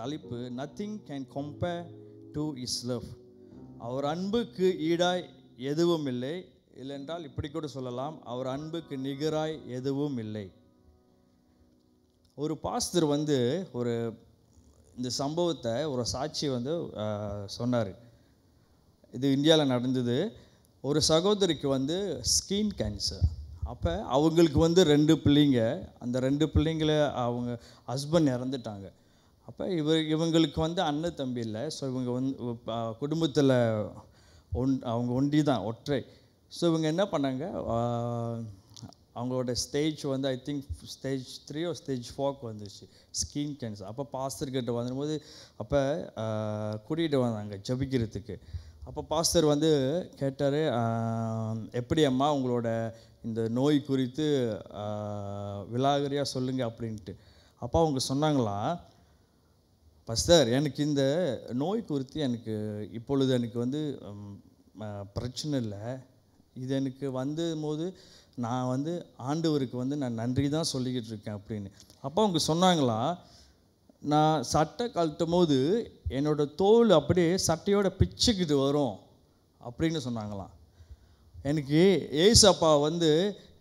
தலைப்பு nothing can compare to is love. அவர் அன்புக்கு ஈடாய் எதுவும் இல்லை, இல்லைன்றால் இப்படி கூட சொல்லலாம், அவர் அன்புக்கு நிகராய் எதுவும் இல்லை. ஒரு பாஸ்டர் ஒரு இந்த சம்பவத்தை ஒரு சாட்சி சொன்னார். இது இந்தியாவில் நடந்தது. ஒரு சகோதரிக்கு ஸ்கின் கேன்சர். அப்போ அவங்களுக்கு 2 பிள்ளைங்க. அந்த 2 பிள்ளைங்கள அவங்க ஹஸ்பண்ட் இறந்துட்டாங்க. அப்போ இவங்களுக்கு அண்ணன் தம்பி இல்லை. ஸோ இவங்க குடும்பத்தில் அவங்க ஒண்டி தான், ஒற்றை. ஸோ இவங்க என்ன பண்ணாங்க, அவங்களோட stage I think stage 3 or stage 4க்கு வந்துச்சு ஸ்கின் கேன்சர். அப்போ பாஸ்டர்கிட்ட வரும்போது அப்போ கூட்டிகிட்டு வந்தாங்க ஜபிக்கிறதுக்கு. அப்போ பாஸ்டர் கேட்டார், எப்படி அம்மா உங்களோட இந்த நோய் குறித்து விலாகரியாக சொல்லுங்கள் அப்படின்ட்டு. அப்போ அவங்க சொன்னாங்களாம், பாஸ்டர் எனக்கு இந்த நோய் குறித்து எனக்கு இப்பொழுது எனக்கு பிரச்சனை இல்லை. இது எனக்கு போது நான் ஆண்டவருக்கு நான் நன்றி தான் சொல்லிக்கிட்டு இருக்கேன் அப்படின்னு. அப்போ அவங்க சொன்னாங்களாம், நான் சட்டை கழட்டும் போது என்னோடய தோல் அப்படியே சட்டையோட பிச்சுக்கிட்டு வரும் அப்படின்னு சொன்னாங்களாம். எனக்கு ஏசப்பா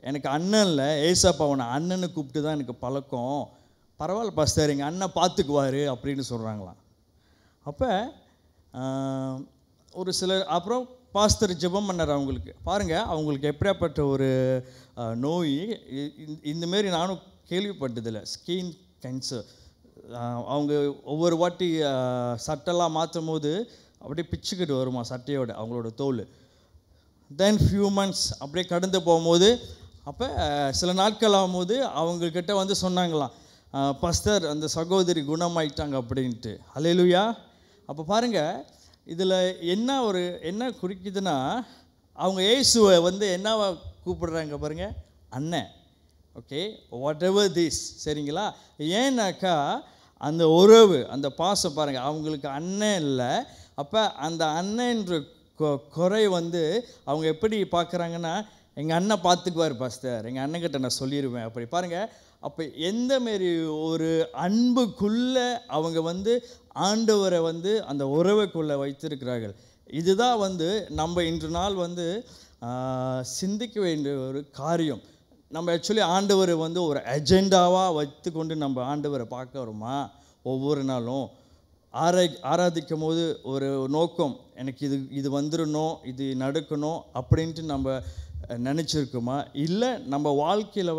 எனக்கு அண்ணன் இல்லை, ஏசப்பாவை நான் அண்ணனை கூப்பிட்டு தான் எனக்கு பழக்கம். பரவாயில்ல பாஸ்டர், எங்கள் அண்ணன் பார்த்துக்குவார் அப்படின்னு சொல்கிறாங்களாம். அப்போ ஒரு சிலர் அப்புறம் பாஸ்டர் ஜெபம் பண்ணார் அவங்களுக்கு. பாருங்கள், அவங்களுக்கு எப்படியாப்பட்ட ஒரு நோய், இந்தமாரி நானும் கேள்விப்பட்டதில்லை, ஸ்கின் கேன்சர். அவங்க ஒவ்வொரு வாட்டி சட்டெல்லாம் மாற்றும் போது அப்படியே பிச்சுக்கிட்டு வருமா சட்டையோட அவங்களோட தோல். தென் ஃபியூ மந்த்ஸ் அப்படியே கடந்து போகும்போது அப்போ சில நாட்கள் ஆகும்போது அவங்கக்கிட்ட சொன்னாங்களாம், பாஸ்டர் அந்த சகோதரி குணமாயிட்டாங்க அப்படின்ட்டு. ஹல்லேலூயா. அப்போ பாருங்கள், இதில் என்ன குறிக்குதுன்னா, அவங்க இயேசுவை என்னவா கூப்பிடுறாங்க பாருங்கள், அண்ணன். ஓகே, வாட் எவர் திஸ், சரிங்களா? ஏன்னாக்கா அந்த உறவு, அந்த பாசம் பாருங்கள், அவங்களுக்கு அண்ணன் இல்லை. அப்போ அந்த அண்ணன்ற குறை அவங்க எப்படி பார்க்குறாங்கன்னா, எங்கள் அண்ணன் பார்த்துக்குவார் பாஸ்டர், எங்கள் அண்ணன்கிட்ட நான் சொல்லிடுவேன் அப்படி. பாருங்கள், அப்போ எந்த மாரி ஒரு அன்புக்குள்ளே அவங்க ஆண்டவரை அந்த உறவுக்குள்ளே வைத்திருக்கிறார்கள். இதுதான் நம்ம இன்று நாள் சிந்திக்க வேண்டிய ஒரு காரியம். நம்ம ஆக்சுவலி ஆண்டவரை ஒரு அஜெண்டாவாக வைத்து கொண்டு நம்ம ஆண்டவரை பார்க்க வரோமா? ஒவ்வொரு நாளும் ஆராதிக்கும் போது ஒரு நோக்கம், எனக்கு இது வந்துடணும், இது நடக்கணும் அப்படின்ட்டு நம்ம நினச்சிருக்கோமா? இல்லை நம்ம வாழ்க்கையில்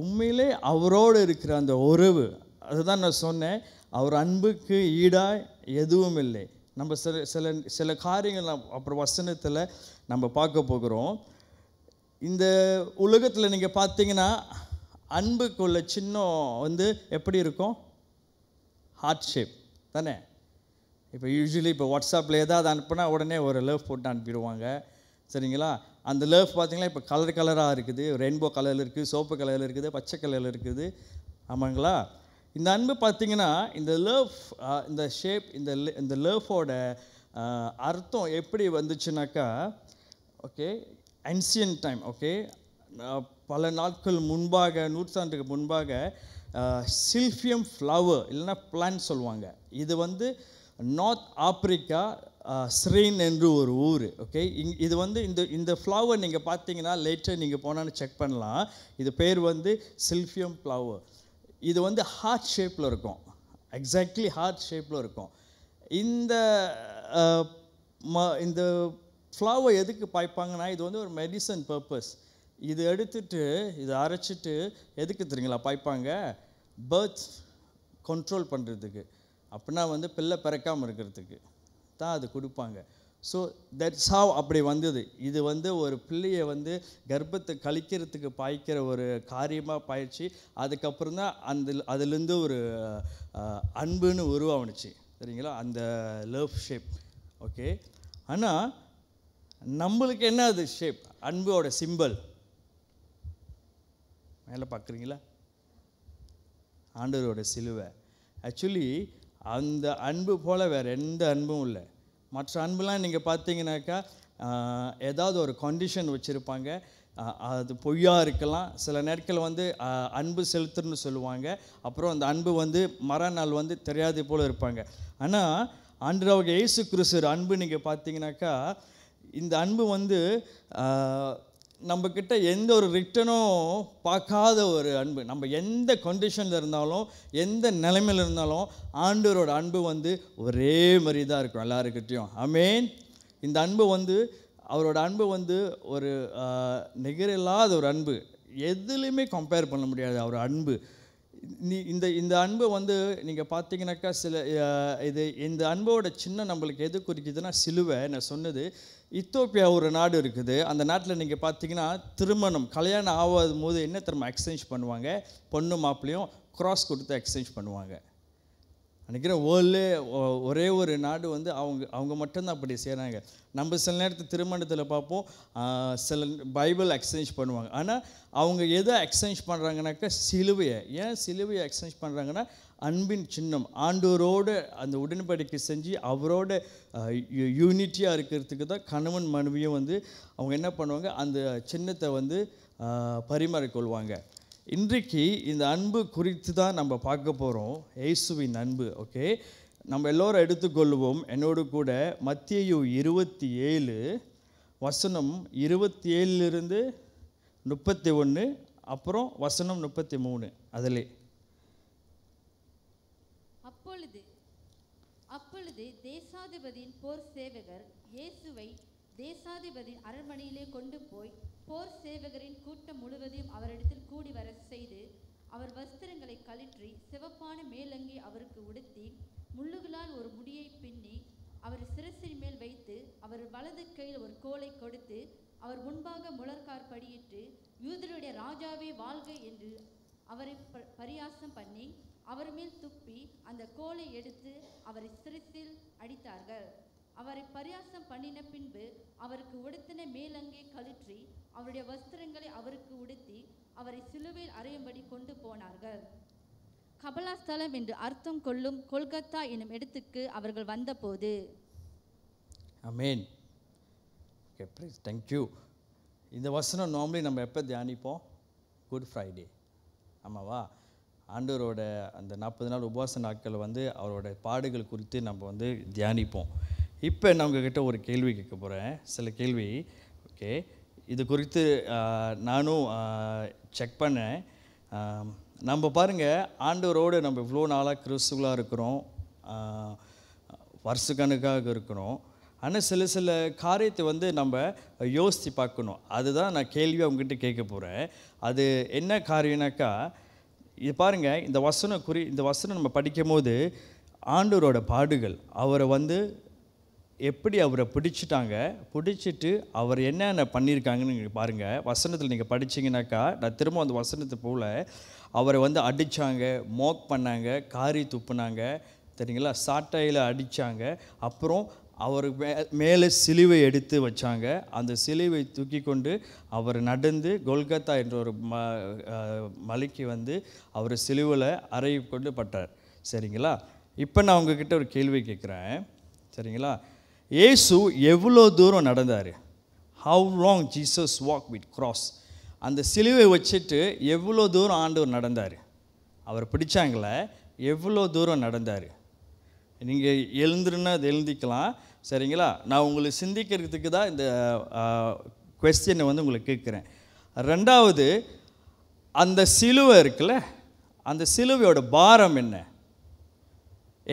உண்மையிலே அவரோடு இருக்கிற அந்த உறவு, அதுதான் நான் சொன்னேன், அவர் அன்புக்கு ஈடாக எதுவும் இல்லை. நம்ம சில காரியங்கள் அப்புறம் வசனத்தில் நம்ம பார்க்க போகிறோம். இந்த உலகத்தில் நீங்கள் பார்த்தீங்கன்னா அன்புக்குள்ள சின்னம் எப்படி இருக்கும்? ஹார்ட் ஷேப் தானே. இப்போ யூஸ்வலி இப்போ வாட்ஸ்அப்பில் ஏதாவது அனுப்புனா உடனே ஒரு லவ் போட்டு அனுப்பிடுவாங்க, சரிங்களா? அந்த லவ் பார்த்திங்கன்னா இப்போ கலராக இருக்குது, ரெயின்போ கலரில் இருக்குது, சோப்பு கலரில் இருக்குது, பச்சை கலரில் இருக்குது, ஆமாங்களா? இந்த அன்பு பார்த்திங்கன்னா இந்த லவ், இந்த ஷேப், இந்த லவ்வோட அர்த்தம் எப்படி வந்துச்சுனாக்கா, ஓகே, ancient டைம், ஓகே, பல நாட்கள் முன்பாக, நூற்றாண்டுக்கு முன்பாக சில்ஃபியம் ஃப்ளவர் இல்லைன்னா பிளான்ட் சொல்லுவாங்க. இது நார்த் ஆப்பிரிக்கா ஸ்ரீன் என்று ஒரு ஊர். ஓகே, இது இந்த ஃப்ளவர் நீங்கள் பார்த்தீங்கன்னா லேட்டர் நீங்கள் போனான்னு செக் பண்ணலாம். இது பேர் சில்ஃபியம் ஃப்ளவர். இது ஹார்ட் ஷேப்பில் இருக்கும், எக்ஸாக்ட்லி ஹார்ட் ஷேப்பில் இருக்கும். இந்த ஃப்ளவர் எதுக்கு பாய்ப்பாங்கன்னா, இது ஒரு மெடிசன் பர்பஸ். இது எடுத்துட்டு இதை அரைச்சிட்டு எதுக்கு தெரியுங்களா பாய்ப்பாங்க? பர்த் கண்ட்ரோல் பண்ணுறதுக்கு, அப்படின்னா பிள்ளை பிறக்காமல் இருக்கிறதுக்கு தான் அது கொடுப்பாங்க. ஸோ தட்ஸ் ஹவ் அப்படி வந்தது. இது ஒரு பிள்ளையை கர்ப்பத்தை கழிக்கிறதுக்கு பாய்க்கிற ஒரு காரியமாக பாய்ச்சி, அதுக்கப்புறம் தான் அதுலேருந்து ஒரு அன்புன்னு உருவானுச்சு, சரிங்களா? அந்த லவ் ஷேப். ஓகே, ஆனால் நம்மளுக்கு என்ன அது ஷேப்? அன்போட சிம்பல் மேலே பார்க்குறீங்களா? ஆண்டவரோட சிலுவை. ஆக்சுவலி அந்த அன்பு போல் வேறு எந்த அன்பும் இல்லை. மற்ற அன்புலாம் நீங்கள் பார்த்தீங்கன்னாக்கா ஏதாவது ஒரு கண்டிஷன் வச்சுருப்பாங்க. அது பொய்யா இருக்கலாம். சில நேரத்தில் வந்து அன்பு செலுத்துன்னு சொல்லுவாங்க. அப்புறம் அந்த அன்பு வந்து மறுநாள் வந்து தெரியாத போல் இருப்பாங்க. ஆனால் ஆண்டவராகிய இயேசு கிறிஸ்து அன்பு நீங்கள் பார்த்தீங்கன்னாக்கா, இந்த அன்பு வந்து நம்மக்கிட்ட எந்த ஒரு ரிட்டனும் பார்க்காத ஒரு அன்பு. நம்ம எந்த கண்டிஷனில் இருந்தாலும், எந்த நிலைமையில் இருந்தாலும் ஆண்டவரோட அன்பு வந்து ஒரே மாதிரி தான் இருக்கும் எல்லாருக்கிட்டையும். ஆமென். இந்த அன்பு வந்து அவரோட அன்பு வந்து ஒரு நிகரில்லாத ஒரு அன்பு. எதுலேயுமே கம்பேர் பண்ண முடியாது அவர் அன்பு. இந்த அன்பை வந்து நீங்கள் பார்த்தீங்கன்னாக்கா இந்த அன்போட சின்ன நம்மளுக்கு எது குறிக்குதுன்னா சிலுவை. நான் சொன்னது இத்தோப்பியா ஒரு நாடு இருக்குது. அந்த நாட்டில் நீங்கள் பார்த்தீங்கன்னா திருமணம் கல்யாணம் ஆகாத போது என்ன திரும்ப எக்ஸ்சேஞ்ச் பண்ணுவாங்க, பொண்ணு மாப்பிள்ளையும் க்ராஸ் கொடுத்து எக்ஸ்சேஞ்ச் பண்ணுவாங்க. நினைக்கிறேன் வேர்ல்ட்லே ஒரே ஒரு நாடு வந்து அவங்க மட்டும்தான் அப்படி செய்கிறாங்க. நம்ம சில நேரத்தில் திருமணத்தில் பார்ப்போம், சில பைபிள் எக்ஸ்சேஞ்ச் பண்ணுவாங்க. ஆனால் அவங்க எதை எக்ஸ்சேஞ்ச் பண்ணுறாங்கனாக்கா சிலுவையை. ஏன் சிலுவையை எக்ஸ்சேஞ்ச் பண்ணுறாங்கன்னா அன்பின் சின்னம். ஆண்டவரோடு அந்த உடன்படிக்கை செஞ்சு அவரோட யூனிட்டியாக இருக்கிறதுக்கு தான் கணவன் மனைவியும் வந்து அவங்க என்ன பண்ணுவாங்க, அந்த சின்னத்தை வந்து பரிமாறிக்கொள்வாங்க. இன்றைக்கு இந்த அன்பு குறித்து தான் நம்ம பார்க்க போகிறோம், இயேசுவின் அன்பு. ஓகே, நம்ம எல்லோரும் எடுத்துக்கொள்வோம் என்னோடு கூட. மத்தேயு 27 வசனம் 27 31, அப்புறம் வசனம் 33. அதிலே அப்பொழுது தேசாதிபதியின் போர் சேவகர் இயேசுவை தேசாதிபதியின் அரண்மனையிலே கொண்டு போய் போர் சேவகரின் கூட்டம் முழுவதையும் அவரிடத்தில் கூடி வர செய்து அவர் வஸ்திரங்களை கழற்றி சிவப்பான மேலங்கி அவருக்கு உடுத்தி முள்ளுகளால் ஒரு முடியை பின்னி அவர் சிரசின் மேல் வைத்து அவர் வலது கையில் ஒரு கோலை கொடுத்து அவர் முன்பாக முழற்கார் படியிட்டு யூதருடைய ராஜாவே வாழ்க என்று அவரை பரியாசம் பண்ணி அவர் மேல் துப்பி அந்த கோலை எடுத்து அவரை சிரசில் அடித்தார்கள். அவரை பரியாசம் பண்ணின பின்பு அவருக்கு உடுத்தின மேலங்கை கழற்றி அவருடைய வஸ்திரங்களை அவருக்கு உடுத்தி அவரை சிலுவையில் அறையும்படி கொண்டு போனார்கள். கபலாஸ்தலம் என்று அர்த்தம் கொள்ளும் கொல்கத்தா என்னும் இடத்துக்கு அவர்கள் வந்தபோது. ஆமென். Okay, please, thank you. இந்த வசனம் நார்மலி நம்ம எப்போ தியானிப்போம்? குட் ஃப்ரைடே, ஆமாவா? ஆண்டவரோட அந்த 40 நாள் உபவாச நாட்கள் வந்து அவரோட பாடுகள் குறித்து நம்ம வந்து தியானிப்போம். இப்போ நான் உங்ககிட்ட ஒரு கேள்வி கேட்க போகிறேன், சில கேள்வி. ஓகே, இது குறித்து நானும் செக் பண்ணேன். நம்ம பாருங்கள், ஆண்டவரோடு நம்ம இவ்வளோ நாளாக கிறிஸ்துவலாக இருக்கிறோம், வருஷக்கணக்காக இருக்கிறோம். ஆனால் சில காரியத்தை வந்து நம்ம யோசித்து பார்க்கணும். அதுதான் நான் கேள்வி அவங்ககிட்ட கேட்க போகிறேன். அது என்ன காரியம்னாக்கா, இது பாருங்கள், இந்த வசனம் நம்ம படிக்கும் போது ஆண்டவரோட பாடுகள், அவரை வந்து எப்படி அவரை பிடிச்சிட்டு அவர் என்னென்ன பண்ணியிருக்காங்கன்னு நீங்கள் பாருங்கள். வசனத்தில் நீங்கள் படிச்சிங்கனாக்கா, நான் திரும்ப அந்த வசனத்தை போல் அவரை வந்து அடித்தாங்க, மோக் பண்ணாங்க, காரி துப்புனாங்க, சரிங்களா, சாட்டையில் அடித்தாங்க. அப்புறம் அவர் மேலே சிலுவை எடுத்து வச்சாங்க. அந்த சிலுவை தூக்கி கொண்டு அவர் நடந்து கொல்கத்தா என்ற ஒரு மலைக்கு வந்து அவர் சிலுவையில் அறையை கொண்டு பட்டார். சரிங்களா? இப்போ நான் உங்ககிட்ட ஒரு கேள்வி கேட்குறேன், சரிங்களா? இயேசு எவ்வளோ தூரம் நடந்தார்? How long Jesus walk with cross? அந்த சிலுவை வச்சுட்டு எவ்வளோ தூரம் ஆண்டவர் நடந்தார்? அவர் பிடிச்சாங்களே, எவ்வளோ தூரம் நடந்தார்? நீங்கள் எழுந்துருன்னா அது எழுந்திக்கலாம், சரிங்களா? நான் உங்களுக்கு சிந்திக்கிறதுக்கு தான் இந்த குவெஸ்டினை வந்து உங்களுக்கு கேட்குறேன். ரெண்டாவது, அந்த சிலுவை இருக்குல்ல, அந்த சிலுவையோட பாரம்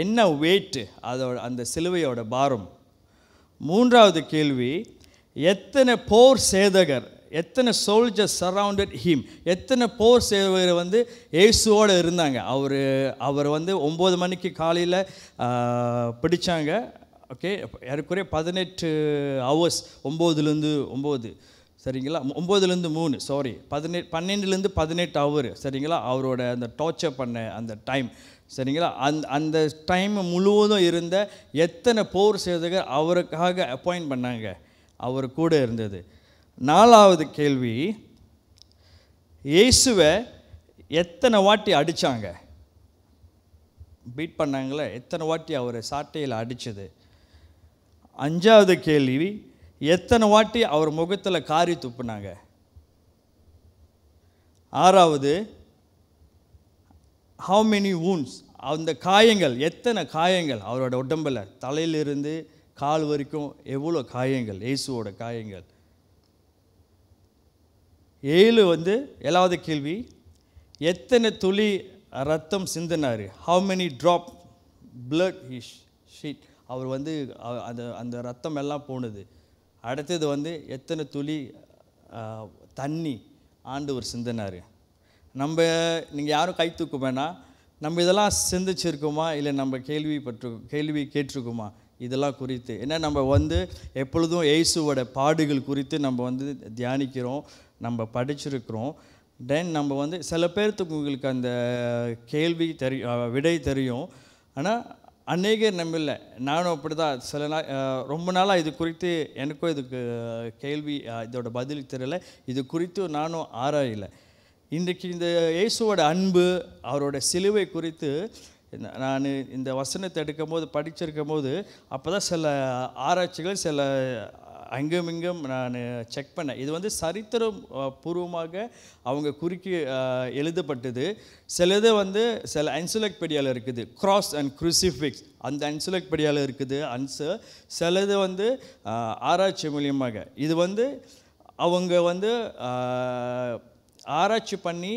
என்ன வெயிட்டு அந்த சிலுவையோட பாரம்? மூன்றாவது கேள்வி, எத்தனை போர் சேதகர், எத்தனை சோல்ஜர்ஸ் சரவுண்டட் ஹிம், எத்தனை போர் சேவகர் வந்து இயேசுவோடு இருந்தாங்க? அவர் வந்து 9 மணிக்கு காலையில் பிடிச்சாங்க. ஓகே, ஏறக்குறைய 18 ஹவர்ஸ், 9 சரிங்களா, 9-3 சாரி 12-18 ஹவர், சரிங்களா, அவரோட அந்த டார்ச்சர் பண்ண அந்த டைம், சரிங்களா. அந்த டைம் முழுவதும் இருந்த எத்தனை போர் சேவகர் அவருக்காக அப்பாயிண்ட் பண்ணாங்க, அவர் கூட இருந்தது. நாலாவது கேள்வி, இயேசுவை எத்தனை வாட்டி அடித்தாங்க, பீட் பண்ணாங்களே, எத்தனை வாட்டி அவர் சாட்டையில் அடித்தது? அஞ்சாவது கேள்வி, எத்தனை வாட்டி அவர் முகத்தில் காரி துப்புனாங்க? ஆறாவது, how many wounds, அந்த காயங்கள், எத்தனை காயங்கள் அவரோட உடம்பில், தலையிலிருந்து கால் வரைக்கும் எவ்வளோ காயங்கள், இயேசுவோட காயங்கள். 7 ஏழாவது கேள்வி, எத்தனை துளி ரத்தம் சிந்தினார், how many drop blood he shed, அவர் அந்த ரத்தம் எல்லாம் போனது. அடுத்தது எத்தனை துளி தண்ணி ஆண்டவர் சிந்தினார். நீங்கள் யாரும் கை தூக்க வேணாம், நம்ம இதெல்லாம் சிந்திச்சிருக்கோமா, இல்லை நம்ம கேள்வி கேட்டிருக்கோமா இதெல்லாம் குறித்து. ஏன்னா நம்ம எப்பொழுதும் இயேசுவோட பாடுகள் குறித்து நம்ம தியானிக்கிறோம், நம்ம படிச்சிருக்கிறோம். தென் நம்ம சில பேர்த்துக்கு உங்களுக்கு அந்த கேள்வி விடை தெரியும், ஆனால் அநேகர் நம்ம இல்லை. நானும் அப்படி தான் சில நாள் ரொம்ப நாளாக இது குறித்து எனக்கும் இதுக்கு கேள்வி இதோட பதில் தெரியல, இது குறித்து நானும் ஆராயலை. இன்றைக்கு இந்த இயேசுவோட அன்பு, அவரோட சிலுவை குறித்து நான் இந்த வசனத்தை படிச்சிருக்கும் போது அப்போ தான் சில ஆராய்ச்சிகள், சில அங்குமிங்கும் நான் செக் பண்ணேன். இது சரித்திரம் பூர்வமாக அவங்க குறுக்கி எழுதப்பட்டது. சிலது சில என்சைக்ளோபீடியாவில் இருக்குது, கிராஸ் அண்ட் குரூசிஃபிக்ஸ், அந்த என்சைக்ளோபீடியாவில் இருக்குது ஆன்சர். சிலது ஆராய்ச்சி மூலியமாக இது அவங்க ஆராய்ச்சி பண்ணி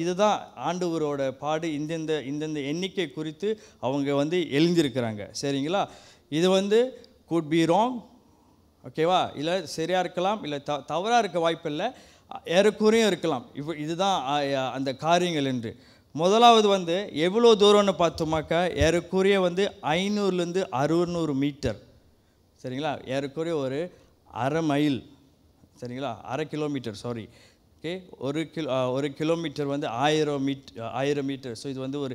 இதுதான் ஆண்டவரோட பாடு, இந்தந்த எண்ணிக்கை குறித்து அவங்க எழுந்திருக்கிறாங்க. சரிங்களா? இது குட் பி ராங், ஓகேவா? இல்லை சரியாக இருக்கலாம், இல்லை தவறாக இருக்க வாய்ப்பு இல்லை, ஏறக்குறையும் இருக்கலாம். இதுதான் அந்த காரியங்கள் என்று. முதலாவது எவ்வளோ தூரம்னு பார்த்தோமாக்கா, ஏறக்குறைய 500லேருந்து 600 மீட்டர். சரிங்களா? ஏறக்குறைய ஒரு அரை மைல். சரிங்களா? அரை கிலோமீட்டர், சாரி. ஓகே, ஒரு கிலோமீட்டர் 1000 மீட்டர். ஸோ இது ஒரு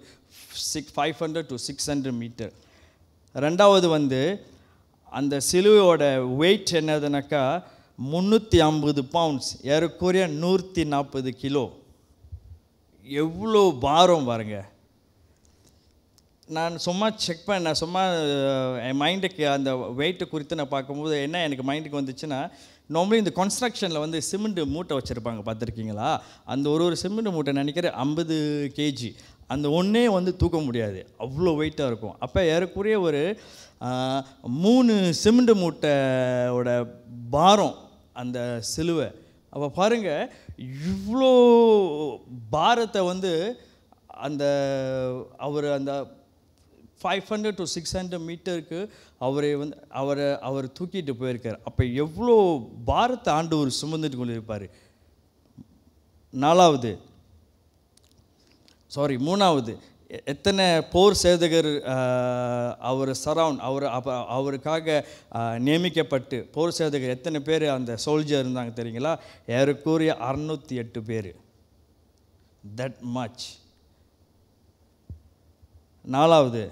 500 to 600 மீட்டர். ரெண்டாவது அந்த சிலுவையோட வெயிட் என்னதுனாக்கா 350 பவுண்ட்ஸ், ஏறக்குறைய 140 கிலோ. எவ்வளோ பாரம் பாருங்க. நான் சும்மா செக் பண்ணேன், சும்மா என் மைண்டுக்கு அந்த வெயிட்டு குறித்து நான் பார்க்கும்போது என்ன எனக்கு மைண்டுக்கு வந்துச்சுன்னா, நார்மலி இந்த கன்ஸ்ட்ரக்ஷனில் சிமெண்ட் மூட்டை வச்சுருப்பாங்க, பார்த்துருக்கீங்களா? அந்த ஒரு சிமெண்ட் மூட்டை நினைக்கிறேன் 50 கேஜி. அந்த ஒன்றே தூக்க முடியாது, அவ்வளோ வெயிட்டாக இருக்கும். அப்போ ஏறக்குறைய ஒரு 3 சிமெண்ட் மூட்டையோட பாரம் அந்த சிலுவை. அப்போ பாருங்கள், இவ்வளோ பாரத்தை அந்த அந்த 500 to 600 மீட்டருக்கு அவர் தூக்கிட்டு போயிருக்கார். அப்போ எவ்வளோ பாரத்தை ஆண்டவர் சுமந்துட்டு கொண்டு இருப்பார். மூணாவது, எத்தனை போர் சேதகர் அவருக்காக நியமிக்கப்பட்டு போர் சேதகர் எத்தனை பேர் அந்த சோல்ஜர் இருந்தாங்க தெரியுங்களா? ஏறக்குறைய 608 பேர். That much. 4வது,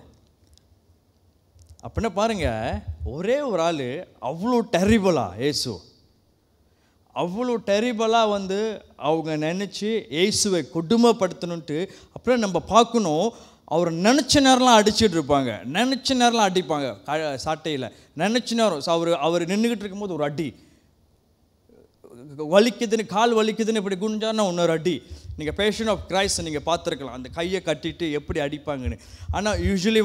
அப்படின்னா பாருங்கள், ஒரே ஒரு ஆள் அவ்வளோ டெரிபலாக, இயேசு அவ்வளோ டெரிபலாக அவங்க நினச்சி இயேசுவை கொடுமைப்படுத்தணுன்ட்டு. அப்புறம் நம்ம பார்க்கணும், அவர் நினச்ச நேரம்லாம் அடிச்சுட்டு இருப்பாங்க, நினச்ச நேரம்லாம் அடிப்பாங்க சாட்டையில், நினச்ச நேரம். ஸோ அவர் நின்றுக்கிட்டு இருக்கும்போது ஒரு அடி, வலிக்குதுன்னு, கால் வலிக்குதுன்னு இப்படி குனிஞ்சான்னா இன்னொரு அடி. நீங்கள் பேஷன் ஆஃப் கிரைஸ்ட் நீங்கள் பார்த்துருக்கலாம், அந்த கையை கட்டிட்டு எப்படி அடிப்பாங்கன்னு. ஆனால் யூஸ்வலி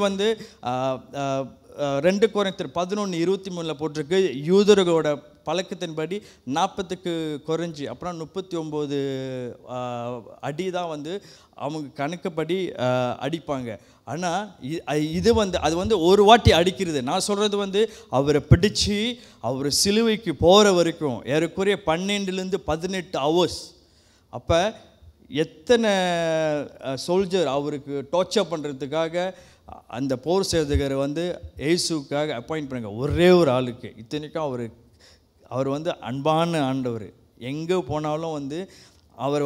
2 கொரிந்தியர் 11:23 போட்டிருக்கு, யூதர்களோட பழக்கத்தின்படி 40க்கு குறைஞ்சி அப்புறம் 39 அடி தான் அவங்க கணக்குப்படி அடிப்பாங்க. ஆனால் அது ஒரு வாட்டி அடிக்கிறது. நான் சொல்கிறது அவரை பிடிச்சி அவர் சிலுவைக்கு போகிற வரைக்கும் ஏறக்குறைய 12லேருந்து 18 ஹவர்ஸ். அப்போ எத்தனை சோல்ஜர் அவருக்கு டார்ச்சர் பண்ணுறதுக்காக அந்த போர் சேதகர் இயேசுக்காக அப்பாயிண்ட் பண்ணுங்க, ஒரே ஒரு ஆளுக்கு. இத்தனைக்கும் அவர் அன்பான ஆண்டவர். எங்கே போனாலும் அவர்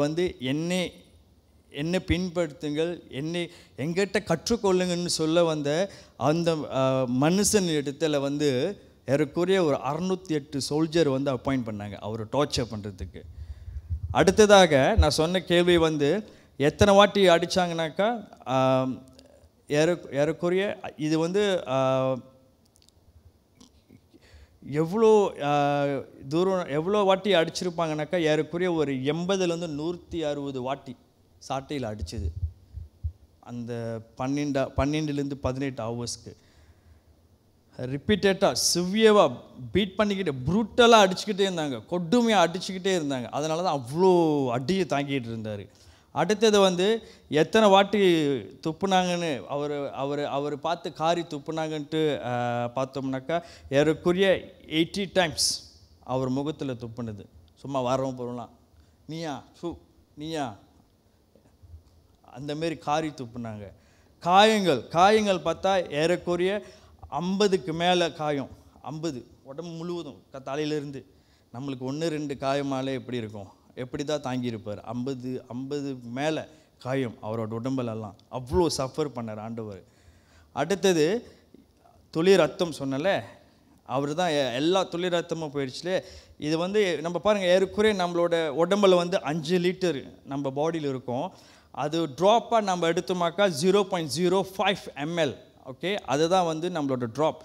என்னை பின்படுத்துங்கள், எங்கிட்ட கற்றுக்கொள்ளுங்கன்னு சொல்ல அந்த மனுஷன் இடத்துல ஏறக்குறைய ஒரு 608 சோல்ஜர் அப்பாயிண்ட் பண்ணாங்க அவர் டார்ச்சர் பண்ணுறதுக்கு. அடுத்ததாக நான் சொன்ன கேள்வி எத்தனை வாட்டி அடித்தாங்கனாக்கா, ஏறக்குறைய இது எவ்வளோ தூரம் எவ்வளோ வாட்டி அடிச்சிருப்பாங்கனாக்கா ஏறக்குறைய ஒரு 80லேருந்து 160 வாட்டி சாட்டையில் அடிச்சது அந்த 12லேருந்து 18 ஹவர்ஸ்க்கு ரிப்பீட்டடாக சிவியராக பீட் பண்ணிக்கிட்டு ப்ரூட்டலாக அடிச்சுக்கிட்டே இருந்தாங்க, கொடுமையாக அடிச்சுக்கிட்டே இருந்தாங்க. அதனால தான் அவ்வளோ அடியை தாங்கிட்டு இருந்தார். அடுத்தது வந்து எத்தனை வாட்டி துப்புனாங்கன்னு அவர் பார்த்து காரி துப்புனாங்கன்ட்டு பார்த்தோம்னாக்கா ஏறக்குரிய 80 டைம்ஸ் அவர் முகத்தில் துப்புனது. சும்மா வரவும் போகலாம், நீயா அந்தமாரி காரி துப்புனாங்க. காயங்கள் பார்த்தா ஏறக்குறைய 50க்கு மேலே காயம், 50 உடம்பு முழுவதும் தலையிலேருந்து. நம்மளுக்கு 1-2 காயமாலே எப்படி இருக்கும், எப்படி தான் தாங்கியிருப்பார். 50 மேலே காயம் அவரோட உடம்புலெல்லாம். அவ்வளோ சஃபர் பண்ணார் ஆண்டவர். அடுத்தது துளி ரத்தம் சொன்னல, அவர் தான் எல்லா துளி ரத்தமும் போயிடுச்சுலே. இது வந்து நம்ம பாருங்கள், ஏறக்குறைய நம்மளோட உடம்பில் வந்து 5 லிட்டர் நம்ம பாடியில் இருக்கும். அது ட்ராப்பாக நம்ம எடுத்தோமாக்கா 0.05 ml. ஓகே, அதுதான் வந்து நம்மளோட ட்ராப்.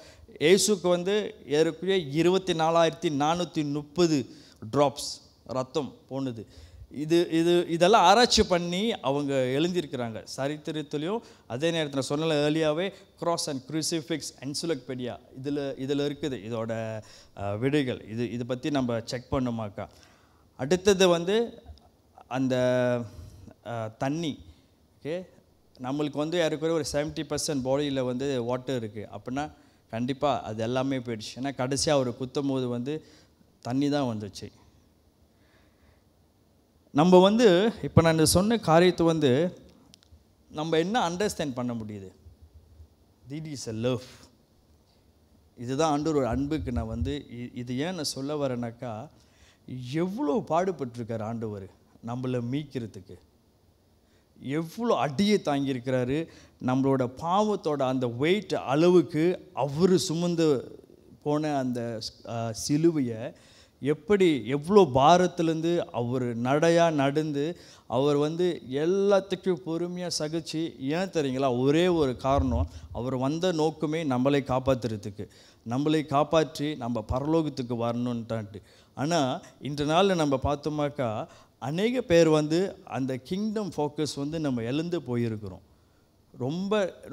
ஏசுக்கு வந்து ஏறக்குறைய 24,430 ட்ராப்ஸ் ரத்தம் போனது. இதெல்லாம் ஆராய்ச்சி பண்ணி அவங்க எழுந்திருக்கிறாங்க சரித்திரத்துலேயும். அதே நேரத்தில் சொன்னல ஏர்லியாவே கிராஸ் அண்ட் குரூசிஃபிக்ஸ் என்சைக்ளோபீடியா இதில் இருக்குது இதோட விடைகள். இது பற்றி நம்ம செக் பண்ணோமாக்கா. அடுத்தது வந்து அந்த தண்ணி. ஓகே, நம்மளுக்கு வந்து ஏறக்குறைய ஒரு 70% பாடியில் வந்து வாட்டர் இருக்குது. அப்படின்னா கண்டிப்பாக அது எல்லாமே போயிடுச்சு. ஏன்னா கடைசியாக அவர் குத்தும் போது வந்து தண்ணி தான் வந்துச்சு. நம்ம வந்து இப்போ நான் சொன்ன காரியத்தை வந்து நம்ம என்ன அண்டர்ஸ்டாண்ட் பண்ண முடியுது? திட் இஸ் எ லவ். இதுதான் ஆண்டவரோட அன்புக்கு நான் வந்து இது ஏன் நான் சொல்ல வரேன்னாக்கா, எவ்வளோ பாடுபட்டிருக்கார் ஆண்டவர் நம்மளை மீட்கிறதுக்கு. எவ்வளோ அடியை தாங்கியிருக்கிறாரு. நம்மளோட பாவத்தோட அந்த வெயிட் அளவுக்கு அவர் சுமந்து போன அந்த சிலுவையை எவ்வளோ பாரத்துலேருந்து அவர் நடந்து அவர் வந்து எல்லாத்துக்கும் பொறுமையாக சகிச்சு. ஏன் தெரியுங்களா? ஒரே ஒரு காரணம், அவர் வந்த நோக்கமே நம்மளை காப்பாற்றுறதுக்கு, நம்மளை காப்பாற்றி நம்ம பரலோகத்துக்கு வரணுன்ட்டான்ட்டு. ஆனால் இன்ற நாளில் நம்ம பார்த்தோமாக்கா அநேக பேர் வந்து அந்த கிங்டம் ஃபோக்கஸ் வந்து நம்ம எழுந்து போயிருக்கிறோம்.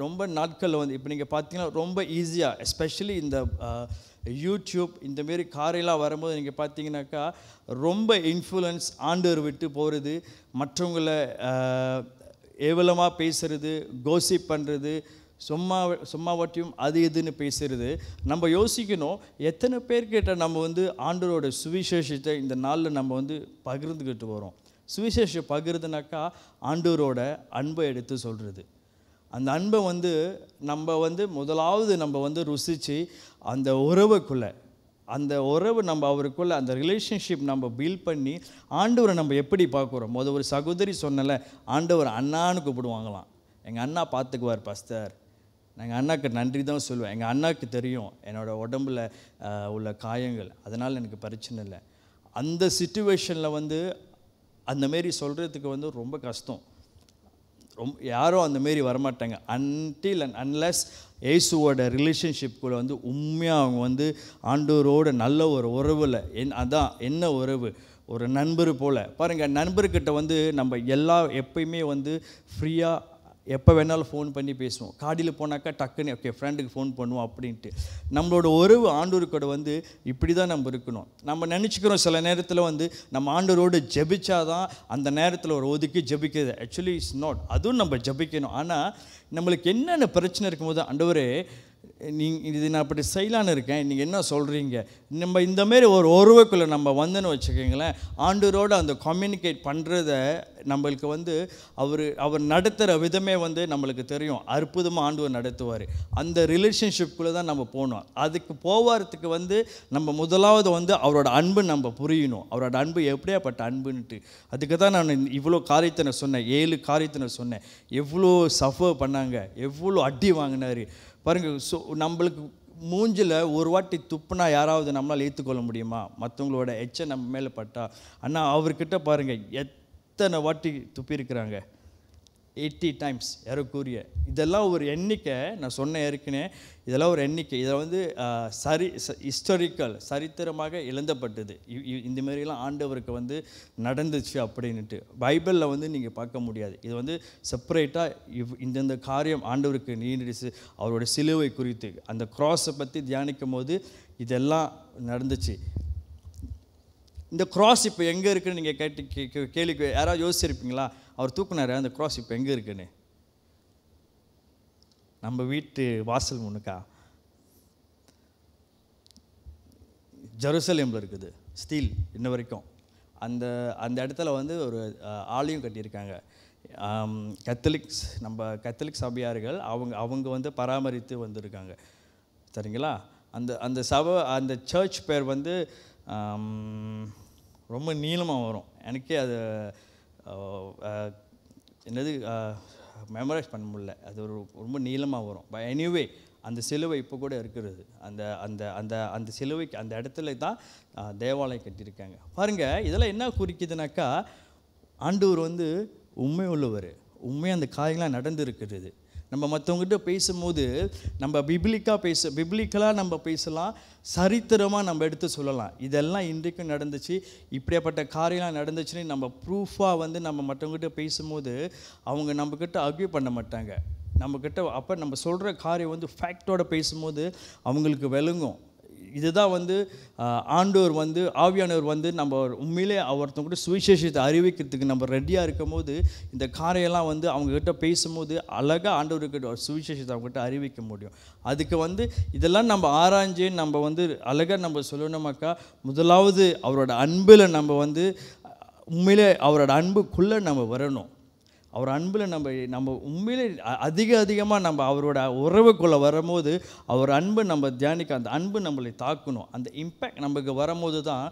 ரொம்ப நாட்களில் வந்து இப்போ நீங்கள் பார்த்தீங்கன்னா ரொம்ப ஈஸியாக, எஸ்பெஷலி இந்த யூடியூப் இந்தமாரி காரையெல்லாம் வரும்போது நீங்கள் பார்த்தீங்கன்னாக்கா ரொம்ப இன்ஃப்ளூயன்ஸ் ஆண்டவர் விட்டு போகிறது, மற்றவங்களை ஏவலமாக பேசுகிறது, கோசிப் பண்ணுறது, சும்மாவட்டியும் அது இதுன்னு பேசுகிறது. நம்ம யோசிக்கணும், எத்தனை பேர்கிட்ட நம்ம வந்து ஆண்டவரோட சுவிசேஷத்தை இந்த நாளில் நம்ம வந்து பகிர்ந்துக்கிட்டு வரோம். சுவிசேஷம் பகிர்ந்துனாக்கா ஆண்டவரோட அன்பை எடுத்து சொல்கிறது. அந்த அன்பை வந்து நம்ம வந்து முதலாவது நம்ம வந்து ருசித்து அந்த உறவுக்குள்ளே அந்த உறவு நம்ம அவருக்குள்ளே அந்த ரிலேஷன்ஷிப் நம்ம பில்ட் பண்ணி ஆண்டவரை நம்ம எப்படி பார்க்குறோம். ஒரு சகோதரி சொன்னல, ஆண்டவர் அண்ணான்னு கூப்பிடுவாங்களாம். எங்கள் அண்ணா பார்த்துக்குவார் பாஸ்டர். எங்கள் அண்ணாக்கு நன்றி தான் சொல்லுவேன். எங்கள் அண்ணாக்கு தெரியும் என்னோடய உடம்பில் உள்ள காயங்கள், அதனால் எனக்கு பிரச்சனை இல்லை. அந்த சிச்சுவேஷனில் வந்து அந்தமாரி சொல்கிறதுக்கு வந்து ரொம்ப கஷ்டம். யாரும் அந்தமாரி வரமாட்டாங்க. அன்டில் அண்ட் அன்லெஸ் ஏசுவோட ரிலேஷன்ஷிப்புக்குள்ளே வந்து உண்மையாக அவங்க வந்து ஆண்டவரோட நல்ல ஒரு உறவில் அதான் என்ன உறவு, ஒரு நண்பர் போல். பாருங்கள், நண்பர்கிட்ட வந்து நம்ம எப்பயுமே வந்து ஃப்ரீயாக எப்போ வேணாலும் ஃபோன் பண்ணி பேசுவோம். காடியில் போனாக்கா டக்குன்னு ஓகே ஃப்ரெண்டுக்கு ஃபோன் பண்ணுவோம் அப்படின்ட்டு. நம்மளோட உறவு ஆண்டவரோட வந்து இப்படி தான் நம்ம இருக்கணும். நம்ம நினச்சிக்கிறோம் சில நேரத்தில் வந்து நம்ம ஆண்டவரோடு ஜெபிச்சாதான் அந்த நேரத்தில் ஒரு ஒதுக்கி ஜெபிக்கிறது. Actually it's not. அதுவும் நம்ம ஜெபிக்கணும். ஆனால் நம்மளுக்கு என்னென்ன பிரச்சனை இருக்கும்போது ஆண்டவரே இது நான் அப்படி செய்யலான்னு இருக்கேன், நீங்கள் என்ன சொல்கிறீங்க, நம்ம இந்தமாரி ஒரு உறவுக்குள்ளே நம்ம வந்தோன்னு வச்சுக்கோங்களேன், ஆண்டவரோடு அந்த கம்யூனிகேட் பண்ணுறத நம்மளுக்கு வந்து அவர் நடத்துகிற விதமே வந்து நம்மளுக்கு தெரியும். அற்புதமாக ஆண்டவர் நடத்துவார். அந்த ரிலேஷன்ஷிப்புக்குள்ளே தான் நம்ம போகணும். அதுக்கு போகிறதுக்கு வந்து நம்ம முதலாவது வந்து அவரோட அன்பு நம்ம புரியணும். அவரோட அன்பு எப்படியாப்பட்ட அன்புன்ட்டு. அதுக்கு தான் நான் இவ்வளோ காரியத்தை நான் சொன்னேன், 7 காரியத்தை நான் சொன்னேன். எவ்வளோ சஃபர் பண்ணாங்க, எவ்வளோ அடி வாங்கினார் பாருங்கள். நம்மளுக்கு மூஞ்சில் ஒரு வாட்டி துப்புனா யாராவது நம்மளால் ஏற்றுக்கொள்ள முடியுமா? மற்றவங்களோட எச்சை நம்ம மேலே பட்டா. ஆனால் அவர்கிட்ட பாருங்கள் எத்தனை வாட்டி துப்பியிருக்கிறாங்க. 80 டைம்ஸ் ஏறக்குரிய. இதெல்லாம் ஒரு எண்ணிக்கை, நான் சொன்ன ஏற்கனவே இதெல்லாம் ஒரு எண்ணிக்கை. இதை வந்து ஹிஸ்டாரிக்கல் சரித்திரமாக எழுதப்பட்டது. இந்த மாதிரிலாம் ஆண்டவருக்கு வந்து நடந்துச்சு அப்படின்ட்டு பைபிளில் வந்து நீங்கள் பார்க்க முடியாது. இது வந்து செப்பரேட்டாக இந்தந்த காரியம் ஆண்டவருக்கு நீடிச்சு அவரோட சிலுவை குறித்து அந்த க்ராஸை பற்றி தியானிக்கும் போது இதெல்லாம் நடந்துச்சு. இந்த க்ராஸ் இப்போ எங்கே இருக்குன்னு நீங்கள் கேள்வி யாராவது யோசிச்சிருப்பீங்களா? அவர் தூக்குனாரு, அந்த க்ராஸ் இப்போ எங்கே இருக்குன்னு? நம்ம வீட்டு வாசல் முன்னுக்கா? ஜெருசலேமில் இருக்குது, ஸ்டீல் இன்ன வரைக்கும். அந்த இடத்துல வந்து ஒரு ஆலயம் கட்டியிருக்காங்க. கத்தலிக்ஸ், நம்ம கத்தலிக் சபையார்கள் அவங்க வந்து பராமரித்து வந்திருக்காங்க, சரிங்களா? அந்த சபை, அந்த சர்ச் பேர் வந்து ரொம்ப நீளமாக வரும். எனக்கே அது என்னது மெமரைஸ் பண்ண முடியல. அது ஒரு ரொம்ப நீளமாக வரும். எனிவே அந்த சிலுவை இப்போ கூட இருக்கிறது. அந்த அந்த அந்த அந்த சிலுவைக்கு அந்த இடத்துல தான் தேவாலயம் கட்டியிருக்காங்க. பாருங்கள், இதெல்லாம் என்ன குறிக்குதுனாக்கா, ஆண்டவர் வந்து உண்மை உள்ளவர், உண்மையாக அந்த காரியங்களாக நடந்துருக்கிறது. நம்ம மற்றவங்ககிட்ட பேசும்போது நம்ம பிப்ளிக்கலாக நம்ம பேசலாம், சரித்திரமாக நம்ம எடுத்து சொல்லலாம். இதெல்லாம் இன்றைக்கும் நடந்துச்சு, இப்படியாப்பட்ட காரியம்லாம் நடந்துச்சுன்னு நம்ம ப்ரூஃபாக வந்து நம்ம மற்றவங்ககிட்ட பேசும்போது அவங்க நம்மக்கிட்ட ஆர்கியூ பண்ண மாட்டாங்க. நம்மக்கிட்ட அப்போ நம்ம சொல்கிற காரியம் வந்து ஃபேக்டோடு பேசும்போது அவங்களுக்கு விளங்கும். இதுதான் வந்து ஆண்டவர் வந்து ஆவியானவர் வந்து நம்ம உண்மையிலே ஒருத்தவங்க கூட சுவிசேஷத்தை அறிவிக்கிறதுக்கு நம்ம ரெடியாக இருக்கும் போது இந்த காரையெல்லாம் வந்து அவங்கக்கிட்ட பேசும்போது அழகாக ஆண்டவர்கிட்ட சுவிசேஷத்தை அவங்ககிட்ட அறிவிக்க முடியும். அதுக்கு வந்து இதெல்லாம் நம்ம ஆராய்ஞ்சு நம்ம வந்து அழகாக நம்ம சொல்லணுமாக்கா, முதலாவது அவரோட அன்பில் நம்ம வந்து உண்மையிலே அவரோட அன்புக்குள்ளே நம்ம வரணும். அவர் அன்பில் நம்ம உண்மையிலே அதிகமாக நம்ம அவரோட உறவுக்குள்ளே வரும்போது அவர் அன்பு நம்ம தியானிக்க, அந்த அன்பு நம்மளை தாக்கணும். அந்த இம்பேக்ட் நமக்கு வரும்போது தான்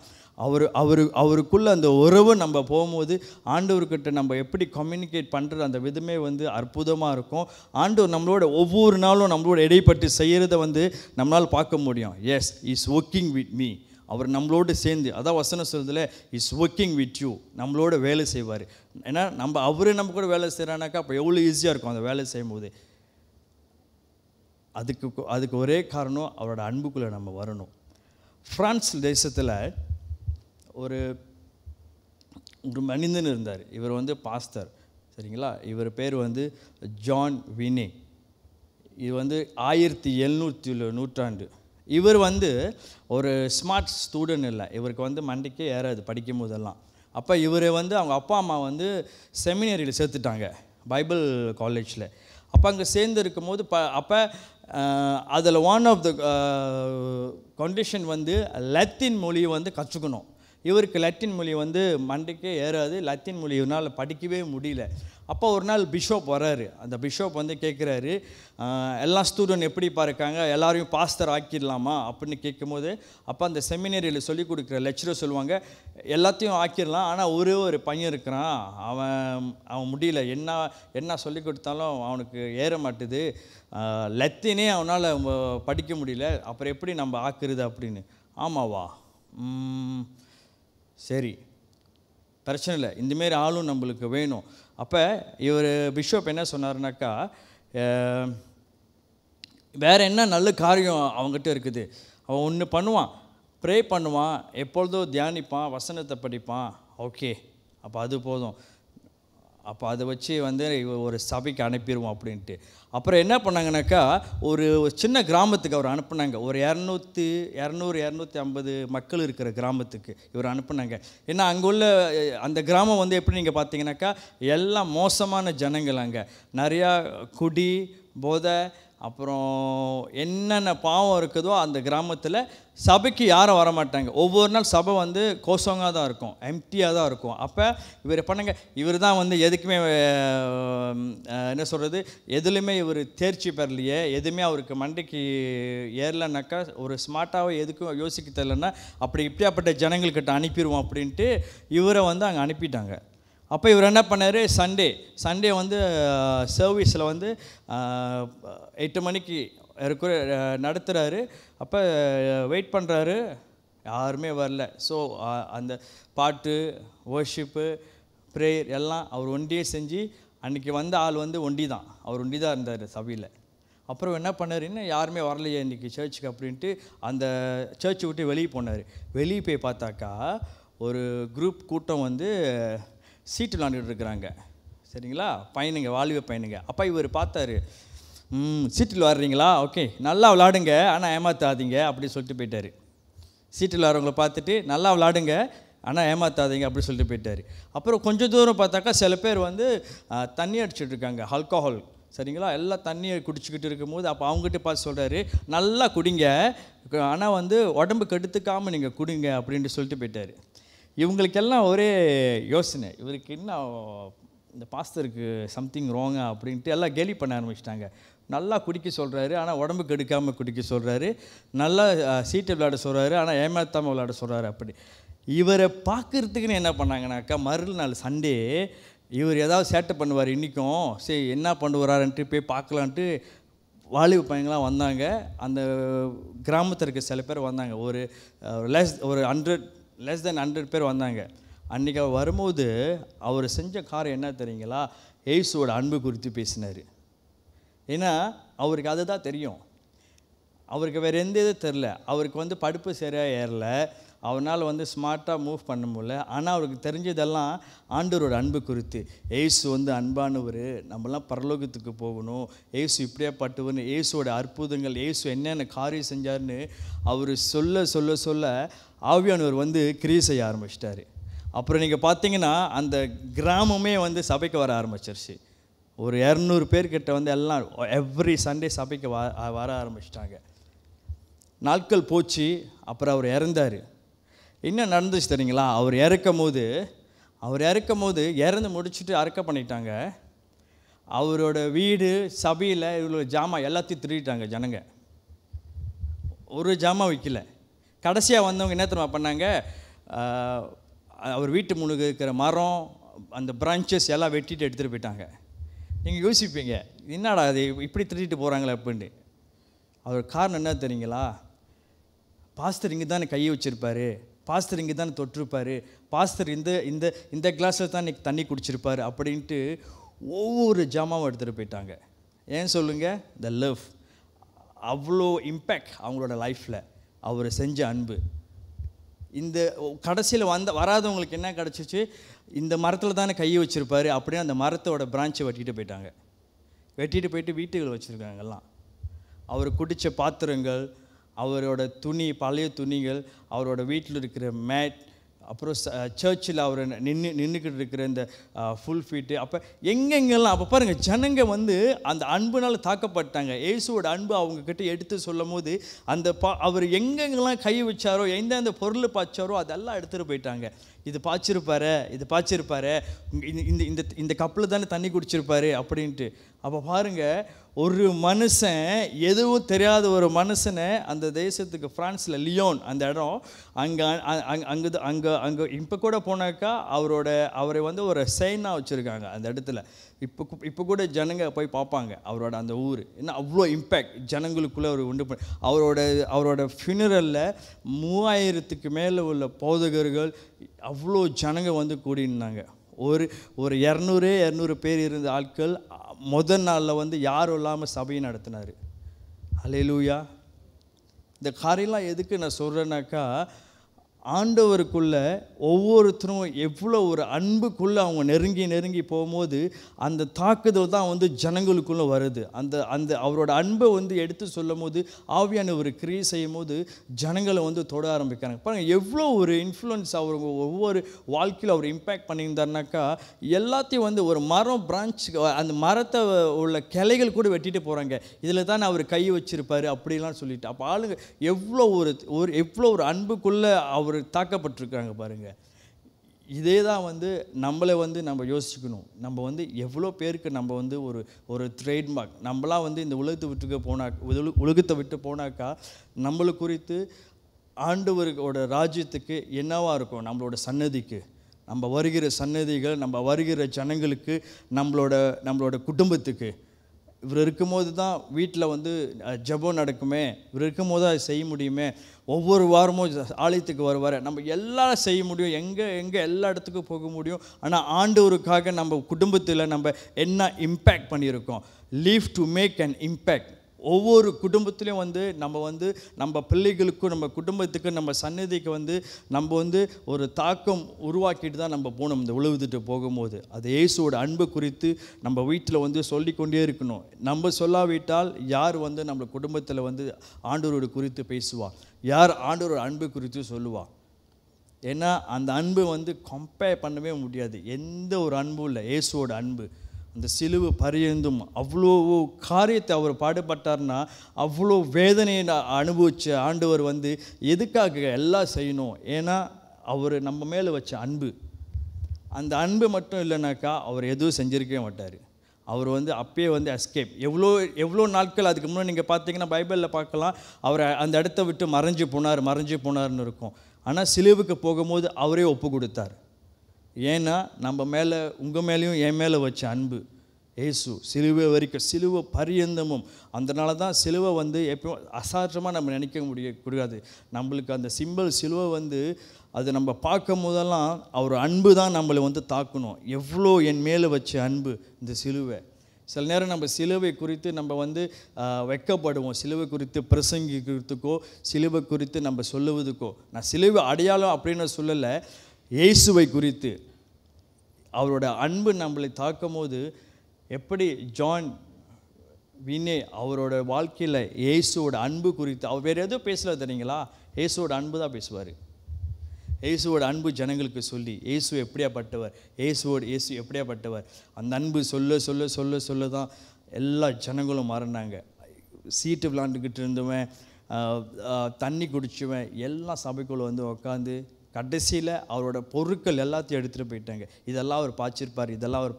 அவருக்குள்ளே அந்த உறவு நம்ம போகும்போது ஆண்டவர்கிட்ட நம்ம எப்படி கம்யூனிகேட் பண்ணுறது அந்த விதமே வந்து அற்புதமாக இருக்கும். ஆண்டவர் நம்மளோட ஒவ்வொரு நாளும் நம்மளோட இடைப்பட்டு செய்கிறத வந்து நம்மளால் பார்க்க முடியும். Yes, is working with me. அவர் நம்மளோடு சேர்ந்து, அதான் வசனம் சொல்றதுல, இஸ் ஒர்க்கிங் வித் யூ, நம்மளோட வேலை செய்வார். ஏன்னா அவரு நம்ம கூட வேலை செய்கிறானாக்கா அப்போ எவ்வளோ ஈஸியாக இருக்கும் அந்த வேலை செய்யும்போது. அதுக்கு ஒரே காரணம் அவரோட அன்புக்குள்ளே நம்ம வரணும். பிரான்ஸ் தேசத்தில் ஒரு மனிதன் இருந்தார். இவர் வந்து பாஸ்டர், சரிங்களா? இவர் பேர் வந்து ஜான் வினே. இது வந்து 1700 நூற்றாண்டு. இவர் வந்து ஒரு ஸ்மார்ட் ஸ்டூடெண்ட் இல்லை, இவருக்கு வந்து மண்டைக்கே ஏறாது படிக்கும் போதெல்லாம். அப்போ இவர் வந்து அவங்க அப்பா அம்மா வந்து செமினரியில் சேர்த்துட்டாங்க, பைபிள் காலேஜில். அப்போ அங்கே சேர்ந்து இருக்கும் போது அப்போ அதில் ஒன் ஆஃப் த கண்டிஷன் வந்து லத்தீன் மொழியை வந்து கற்றுக்கணும். இவருக்கு லத்தீன் மொழி வந்து மண்டைக்கே ஏறாது, லத்தீன் மொழி இவனால் படிக்கவே முடியல. அப்போ ஒரு நாள் பிஷப் வர்றாரு. அந்த பிஷப் வந்து கேட்குறாரு, எல்லா ஸ்டூடெண்ட் எப்படி இருக்காங்க, எல்லாரையும் பாஸ்டர் ஆக்கிடலாமா அப்படின்னு கேட்கும்போது, அப்போ அந்த செமினரியில் சொல்லிக் கொடுக்குற லெக்சரர் சொல்லுவாங்க, எல்லாத்தையும் ஆக்கிடலாம், ஆனால் ஒரு பையன் இருக்கிறான், அவன் முடியல, என்ன சொல்லி கொடுத்தாலும் அவனுக்கு ஏற மாட்டுது, லத்தீனே அவனால் படிக்க முடியல, அப்புறம் எப்படி நம்ம ஆக்குறது அப்படின்னு. ஆமாவா, சரி, பிரச்சனை இல்லை, இந்தமாரி ஆளும் நம்மளுக்கு வேணும். அப்போ இவர் பிஷப் என்ன சொன்னார்னாக்கா, வேறு என்ன நல்ல காரியம் அவங்ககிட்ட இருக்குது, அவன் ஒன்று பண்ணுவான், ப்ரே பண்ணுவான், எப்பொழுதும் தியானிப்பான், வசனத்தை படிப்பான், ஓகே, அப்போ அது போதும், அப்போ அதை வச்சு வந்து ஒரு சபைக்கு அனுப்பிடுவோம் அப்படின்ட்டு. அப்புறம் என்ன பண்ணாங்கனாக்கா, ஒரு சின்ன கிராமத்துக்கு அவர் அனுப்புனாங்க. ஒரு 200-250 மக்கள் இருக்கிற கிராமத்துக்கு இவர் அனுப்புனாங்க. ஏன்னா அங்கே உள்ள அந்த கிராமம் வந்து எப்படி நீங்கள் பார்த்தீங்கன்னாக்கா, எல்லாம் மோசமான ஜனங்கள். அங்கே நிறையா குடி, போதை, அப்புறம் என்னென்ன பாவம் இருக்குதோ அந்த கிராமத்தில் சபைக்கு யாரும் வரமாட்டாங்க. ஒவ்வொரு நாள் சபை வந்து கோசங்காக தான் இருக்கும், எம்டியாக தான் இருக்கும். அப்போ இவர் பண்ணுங்க, இவர் தான் வந்து எதுக்குமே என்ன சொல்கிறது, எதுலையுமே இவர் தேர்ச்சி பெறலையே, எதுவுமே அவருக்கு மண்டைக்கு ஏறலைனாக்கா, ஒரு ஸ்மார்ட்டாக எதுக்கும் யோசிக்க தெரியலன்னா அப்படி இப்படியாப்பட்ட ஜனங்கள்கிட்ட அனுப்பிடுவோம் அப்படின்ட்டு இவரை வந்து அங்கே அனுப்பிட்டாங்க. அப்போ இவர் என்ன பண்ணார், சண்டே வந்து சர்வீஸில் வந்து 8 மணிக்கு இருக்கிற நடத்துகிறாரு. அப்போ வெயிட் பண்ணுறாரு, யாருமே வரல. ஸோ அந்த பாட்டு, வர்ஷிப்பு, ப்ரேயர் எல்லாம் அவர் ஒன்றியே செஞ்சு அன்றைக்கி வந்த ஆள் வந்து ஒண்டி தான், அவர் ஒண்டி தான் இருந்தார் சபையில். அப்புறம் என்ன பண்ணார், இன்னும் யாருமே வரலையே இன்றைக்கி சர்ச்சுக்கு அப்படின்ட்டு அந்த சர்ச்சை விட்டு வெளியே போனார். வெளியே போய் பார்த்தாக்கா ஒரு குரூப் கூட்டம் வந்து சீட்டு விளாண்டுட்டு இருக்கிறாங்க. சரிங்களா, பையனுங்க, வாலிப பையனுங்க. அப்போ இவர் பார்த்தாரு, சீட்டில் விளாட்றீங்களா, ஓகே நல்லா விளாடுங்க, ஆனால் ஏமாற்றாதீங்க அப்படி சொல்லிட்டு போயிட்டார். சீட்டில் விளாட்றவங்கள பார்த்துட்டு நல்லா விளாடுங்க ஆனால் ஏமாற்றாதீங்க அப்படி சொல்லிட்டு போயிட்டார். அப்புறம் கொஞ்சம் தூரம் பார்த்தாக்கா சில பேர் வந்து தண்ணி அடிச்சுட்டு இருக்காங்க, ஆல்கஹால். சரிங்களா, எல்லாம் தண்ணியை குடிச்சிக்கிட்டு இருக்கும்போது அப்போ அவங்ககிட்ட பார்த்து சொல்கிறாரு, நல்லா குடிங்க, ஆனால் வந்து உடம்பு கெடுத்துக்காமல் நீங்கள் குடிங்க அப்படின்ட்டு சொல்லிட்டு போயிட்டார். இவங்களுக்கெல்லாம் ஒரே யோசனை, இவருக்கு இன்னும் இந்த பாஸ்டருக்கு சம்திங் ராங்கா அப்படின்ட்டு எல்லாம் கேலி பண்ண ஆரம்பிச்சிட்டாங்க. நல்லா குடிக்க சொல்கிறாரு, ஆனால் உடம்பு கெடுக்காமல் குடிக்க சொல்கிறாரு. நல்லா சீட்டை விளையாட சொல்கிறாரு, ஆனால் ஏமாற்றாமல் விளையாட சொல்கிறாரு. அப்படி இவரை பார்க்குறதுக்குன்னு என்ன பண்ணாங்கனாக்கா, மறுநாள் சண்டே இவர் ஏதாவது சேட்டை பண்ணுவார் இன்றைக்கும், சரி என்ன பண்ணுவாரான்ட்டு போய் பார்க்கலான்ட்டு வாலிப பையங்களாம் வந்தாங்க. அந்த கிராமத்தில் இருக்க சில பேர் வந்தாங்க, ஒரு 100 பேர் வந்தாங்க. அன்றைக்கி அவர் வரும்போது அவர் செஞ்ச காரியம் என்ன தெரியுங்களா, இயேசுவோட அன்பு குறித்து பேசினார். ஏன்னா அவருக்கு அதுதான் தெரியும், அவருக்கு வேறு எந்த இதுவும் தெரில. அவருக்கு வந்து படிப்பு சரியாக ஏறல, அவனால் வந்து ஸ்மார்ட்டாக மூவ் பண்ண முடியல. ஆனால் அவருக்கு தெரிஞ்சதெல்லாம் ஆண்டவரோட அன்பு குறித்து. ஏசு வந்து அன்பானவர், நம்மளாம் பரலோகத்துக்கு போகணும், ஏசு இப்படியே பட்டுவர்னு, ஏசுவோட அற்புதங்கள், ஏசு என்னென்ன காரியம் செஞ்சார்னு அவர் சொல்ல சொல்ல சொல்ல ஆவியானவர் வந்து கிரியை செய்ய ஆரம்பிச்சிட்டாரு. அப்புறம் நீங்கள் பார்த்தீங்கன்னா அந்த கிராமமே வந்து சபைக்கு வர ஆரம்பிச்சிருச்சு. ஒரு 200 பேர்கிட்ட வந்து எல்லாம் எவ்ரி சண்டே சபைக்கு வர ஆரம்பிச்சிட்டாங்க. நாட்கள் போச்சு. அப்புறம் அவர் இறந்தார். என்ன நடந்துச்சு தெரியுங்களா, அவர் இறக்கும் போது இறந்து முடிச்சுட்டு அடக்க பண்ணிட்டாங்க. அவரோட வீடு, சபையில் இவ்வளோ ஜாமான் எல்லாத்தையும் திருடிட்டாங்க ஜனங்க. ஒரு ஜாமான் வைக்கல. கடைசியாக வந்தவங்க என்ன தெரியுமா பண்ணாங்க, அவர் வீட்டு முன்னுக்கு இருக்கிற மரம், அந்த பிரான்ச்சஸ் எல்லாம் வெட்டிட்டு எடுத்துகிட்டு போயிட்டாங்க. நீங்கள் யோசிப்பீங்க, என்னடா அது இப்படி திருடிட்டு போகிறாங்களே அப்படின்னு. அவர் காரணம் என்ன தெரியுங்களா, பாஸ்டர் இங்கே தானே கையை வச்சுருப்பார், பாஸ்டர் இங்கே தானே தொட்டிருப்பார், பாஸ்டர் இந்த கிளாஸில் தான் இன்றைக்கி தண்ணி குடிச்சிருப்பார் அப்படின்ட்டு ஒவ்வொரு ஜாமாவும் எடுத்துகிட்டு போயிட்டாங்க. ஏன் சொல்லுங்கள், த லவ். அவ்வளோ இம்பேக்ட் அவங்களோட லைஃப்பில் அவர் செஞ்ச அன்பு. இந்த கடைசியில் வராதவங்களுக்கு என்ன கிடச்சிச்சு, இந்த மரத்தில் தானே கையை வச்சுருப்பார் அப்படின்னு அந்த மரத்தோட பிரான்ச்சை வெட்டிட்டு போயிட்டாங்க. வெட்டிட்டு போயிட்டு வீட்டுகள் வச்சுருக்காங்க எல்லாம். அவர் குடித்த பாத்திரங்கள், அவரோட துணி, பழைய துணிகள், அவரோட வீட்டில் இருக்கிற மேட், அப்புறம் சர்ச்சில் அவர் நின்றுக்கிட்டு இருக்கிற இந்த ஃபுல் ஃபீட்டு. அப்போ எங்கெங்கெல்லாம் அப்போ பாருங்கள், ஜனங்க வந்து அந்த அன்புனால் தாக்கப்பட்டாங்க. இயேசுவோட அன்பு அவங்கக்கிட்ட எடுத்து சொல்லும் போது அவர் எங்கெங்கெல்லாம் கை வச்சாரோ, எந்தெந்த பொருள் பாய்ச்சாரோ அதெல்லாம் எடுத்துகிட்டு போயிட்டாங்க. இது பாய்ச்சிருப்பாரு, இந்த கப்பில் தானே தண்ணி குடிச்சிருப்பாரு அப்படின்ட்டு. அப்போ பாருங்கள், ஒரு மனுஷன், எதுவும் தெரியாத ஒரு மனுஷனை அந்த தேசத்துக்கு, ஃப்ரான்ஸில் லியோன் அந்த இடம், அங்கே இப்போ கூட போனாக்கா அவரை வந்து ஒரு செயினாக வச்சுருக்காங்க அந்த இடத்துல. இப்போ கூட ஜனங்க போய் பார்ப்பாங்க அவரோட அந்த ஊர். ஏன்னா அவ்வளோ இம்பேக்ட் ஜனங்களுக்குள்ளே அவர் உண்டு பண்ண. அவரோட ஃபியூனரலில் 3000க்கு மேலே உள்ள போதகர்கள், அவ்வளோ ஜனங்க வந்து கூடியிருந்தாங்க. ஒரு 200 பேர் இருந்த ஆட்கள் முதல் நாளில் வந்து யாரும் இல்லாமல் சபையை நடத்தினார். அல்லேலூயா. இந்த காரியெல்லாம் எதுக்கு நான் சொல்கிறேன்னாக்கா, ஆண்டவருக்குள்ள ஒவ்வொருத்தரும் எவ்வளோ ஒரு அன்புக்குள்ளே அவங்க நெருங்கி போகும்போது அந்த தாக்குதல் தான் வந்து ஜனங்களுக்குள்ளே வருது. அந்த அவரோட அன்பை வந்து எடுத்து சொல்லும் போது, ஆவியான ஒரு கிரியை செய்யும் போது ஜனங்களை வந்து தொட ஆரம்பிக்கிறாங்க. பாருங்கள், எவ்வளோ ஒரு இன்ஃப்ளூயன்ஸ் அவர் ஒவ்வொரு வாழ்க்கையில் அவர் இம்பேக்ட் பண்ணியிருந்தாருனாக்கா, எல்லாத்தையும் வந்து ஒரு மரம் பிரான்ச், அந்த மரத்தை உள்ள கிளைகள் கூட வெட்டிட்டு போகிறாங்க. இதில் தான் அவர் கை வச்சிருப்பார் அப்படிலாம் சொல்லிட்டு. அப்போ ஆளுங்க எவ்வளோ ஒரு அன்புக்குள்ளே அவர் தாக்கப்பட்டிருக்காங்க பாருங்கள். இதே தான் வந்து நம்மளை வந்து நம்ம யோசிக்கணும். நம்ம வந்து எவ்வளோ பேருக்கு நம்ம வந்து ஒரு ட்ரேட்மார்க், நம்மளாம் வந்து இந்த உலகத்தை விட்டு போனாக்கா நம்மளை குறித்து ஆண்டவரோட ராஜ்யத்துக்கு என்னவாக இருக்கும், நம்மளோட சன்னதிக்கு, நம்ம வருகிற சன்னதிகள், நம்ம வருகிற ஜனங்களுக்கு, நம்மளோட குடும்பத்துக்கு இவர் இருக்கும்போது தான் வீட்டில் வந்து ஜெபம் நடக்குமே, இவர் இருக்கும்போது அதை செய்ய முடியுமே, ஒவ்வொரு வாரமும் ஆலயத்துக்கு வருவார், நம்ம எல்லாம் செய்ய முடியும், எங்கே எல்லா இடத்துக்கும் போக முடியும். ஆனால் ஆண்டவருக்காக நம்ம குடும்பத்தில் நம்ம என்ன இம்பேக்ட் பண்ணியிருக்கோம்? Leave to make an impact. ஒவ்வொரு குடும்பத்துலேயும் வந்து நம்ம பிள்ளைகளுக்கும் நம்ம குடும்பத்துக்கு நம்ம சன்னதிக்கு வந்து நம்ம வந்து ஒரு தாக்கம் உருவாக்கிட்டு தான் நம்ம போகணும். இந்த உழுவுதுட்டு போகும்போது அது இயேசுவோட அன்பு குறித்து நம்ம வீட்டில் வந்து சொல்லிக்கொண்டே இருக்கணும். நம்ம சொல்லாவிட்டால் யார் வந்து நம்ம குடும்பத்தில் வந்து ஆண்டவரோட குறித்து பேசுவா? யார் ஆண்டவரோட அன்பு குறித்து சொல்லுவா? ஏன்னா அந்த அன்பு வந்து கம்பேர் பண்ணவே முடியாது. எந்த ஒரு அன்பும் இல்லை இயேசுவோட அன்பு. அந்த சிலுவை பரியந்தும் அவ்வளோ காரியத்தை அவர் பாடுபட்டார்னா, அவ்வளோ வேதனையை அனுபவித்த ஆண்டவர் வந்து எதுக்காக எல்லாம் செய்யணும்? ஏன்னா அவர் நம்ம மேலே வச்ச அன்பு. அந்த அன்பு மட்டும் இல்லைனாக்கா அவர் எதுவும் செஞ்சிருக்கவே மாட்டார். அவர் வந்து அப்பயே வந்து எஸ்கேப். எவ்வளோ நாட்கள் அதுக்கு முன்னாடி நீங்கள் பார்த்தீங்கன்னா பைபிளில் பார்க்கலாம், அவர் அந்த இடத்த விட்டு மறைஞ்சு போனார்னு இருக்கும். ஆனால் சிலுவுக்கு போகும்போது அவரே ஒப்பு கொடுத்தார். ஏன்னா நம்ம மேலே, உங்கள் மேலேயும் என் மேலே வச்ச அன்பு இயேசு சிலுவை வரைக்கும், சிலுவை பரியந்தமும். அதனால தான் சிலுவை வந்து எப்பவும் அசாத்தியமாக நம்ம நினைக்க முடியாது. நம்மளுக்கு அந்த சிம்பிள் சிலுவை வந்து அது நம்ம பார்க்கும் போதெல்லாம் அவர் அன்பு தான் நம்மளை வந்து தாக்கணும். எவ்வளோ என் மேலே வச்ச அன்பு இந்த சிலுவை. சில நேரம் நம்ம சிலுவை குறித்து நம்ம வந்து வெட்கப்படுவோம். சிலுவை குறித்து பிரசங்கிக்கிறதுக்கோ சிலுவை குறித்து நம்ம சொல்லுவதுக்கோ. நான் சிலுவை அடையாளம் அப்படின்னு சொல்லலை, இயேசுவை குறித்து அவரோட அன்பு நம்மளை தாக்கும் போது எப்படி ஜான் வினே அவரோட வாழ்க்கையில் இயேசுவோட அன்பு குறித்து அவர் வேறு எதுவும் பேசல தெரியுங்களா? இயேசுவோட அன்பு தான் பேசுவார். இயேசுவோட அன்பு ஜனங்களுக்கு சொல்லி இயேசு எப்படியாப்பட்டவர், இயேசு எப்படியாப்பட்டவர், அந்த அன்பு சொல்ல தான் எல்லா ஜனங்களும் மாறினாங்க. சீட்டு விளாண்டுக்கிட்டு இருந்தவன், தண்ணி குடிச்சுவன் எல்லாம் சபைக்குள்ளே வந்து உட்காந்து கடைசியில் அவரோட பொருட்கள் எல்லாத்தையும் எடுத்துகிட்டு போயிட்டாங்க. இதெல்லாம் அவர்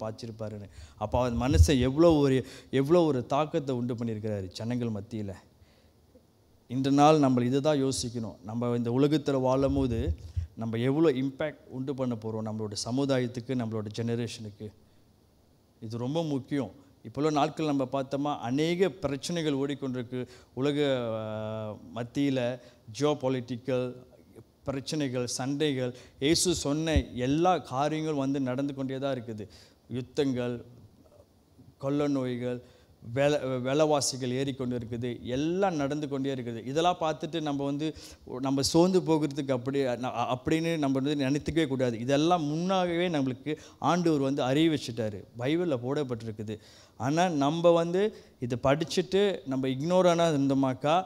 பார்த்துருப்பாருன்னு. அப்போ அவர் மனுஷன் எவ்வளோ ஒரு தாக்கத்தை உண்டு பண்ணியிருக்கிறாரு ஜனங்கள் மத்தியில். இன்று நாள் நம்ம இதை தான் யோசிக்கணும். நம்ம இந்த உலகத்தில் வாழும் போது நம்ம எவ்வளோ இம்பேக்ட் உண்டு பண்ண போகிறோம் நம்மளோட சமுதாயத்துக்கு, நம்மளோட ஜெனரேஷனுக்கு. இது ரொம்ப முக்கியம். இப்போள்ள நாட்கள் நம்ம பார்த்தோமா அநேக பிரச்சனைகள் ஓடிக்கொண்டிருக்கு உலக மத்தியில். ஜியோ பொலிட்டிக்கல் பிரச்சனைகள், சண்டைகள், இயேசு சொன்ன எல்லா காரியங்களும் வந்து நடந்து கொண்டே தான் இருக்குது. யுத்தங்கள், கொள்ள நோய்கள், விலைவாசிகள் ஏறிக்கொண்டு இருக்குது, எல்லாம் நடந்து கொண்டே இருக்குது. இதெல்லாம் பார்த்துட்டு நம்ம சோர்ந்து போகிறதுக்கு அப்படின்னு நம்ம வந்து நினைத்துக்கவே கூடாது. இதெல்லாம் முன்னாகவே நம்மளுக்கு ஆண்டவர் வந்து அறிவிச்சிட்டாரு, பைபிளில் போடப்பட்டிருக்குது. ஆனால் நம்ம வந்து இதை படிச்சுட்டு நம்ம இக்னோரானாக இருந்தோமாக்கா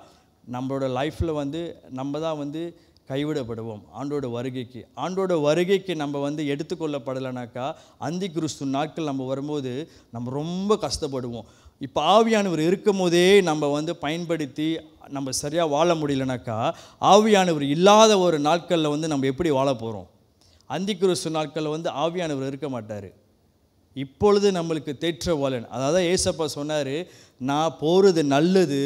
நம்மளோட லைஃப்பில் வந்து நம்ம தான் வந்து கைவிடப்படுவோம். ஆண்டோட வருகைக்கு நம்ம வந்து எடுத்துக்கொள்ளப்படலைனாக்கா அந்தி கிறிஸ்து நாட்கள் நம்ம வரும்போது நம்ம ரொம்ப கஷ்டப்படுவோம். இப்போ ஆவியானவர் இருக்கும் போதே நம்ம வந்து பயன்படுத்தி நம்ம சரியாக வாழ முடியலனாக்கா ஆவியானவர் இல்லாத ஒரு நாட்களில் வந்து நம்ம எப்படி வாழ போகிறோம்? அந்தி கிறிஸ்து நாட்களில் வந்து ஆவியானவர் இருக்க மாட்டார். இப்பொழுது நம்மளுக்கு தேற்றவாளன், அதாவது ஏசப்பா சொன்னார், நான் போகிறது நல்லது,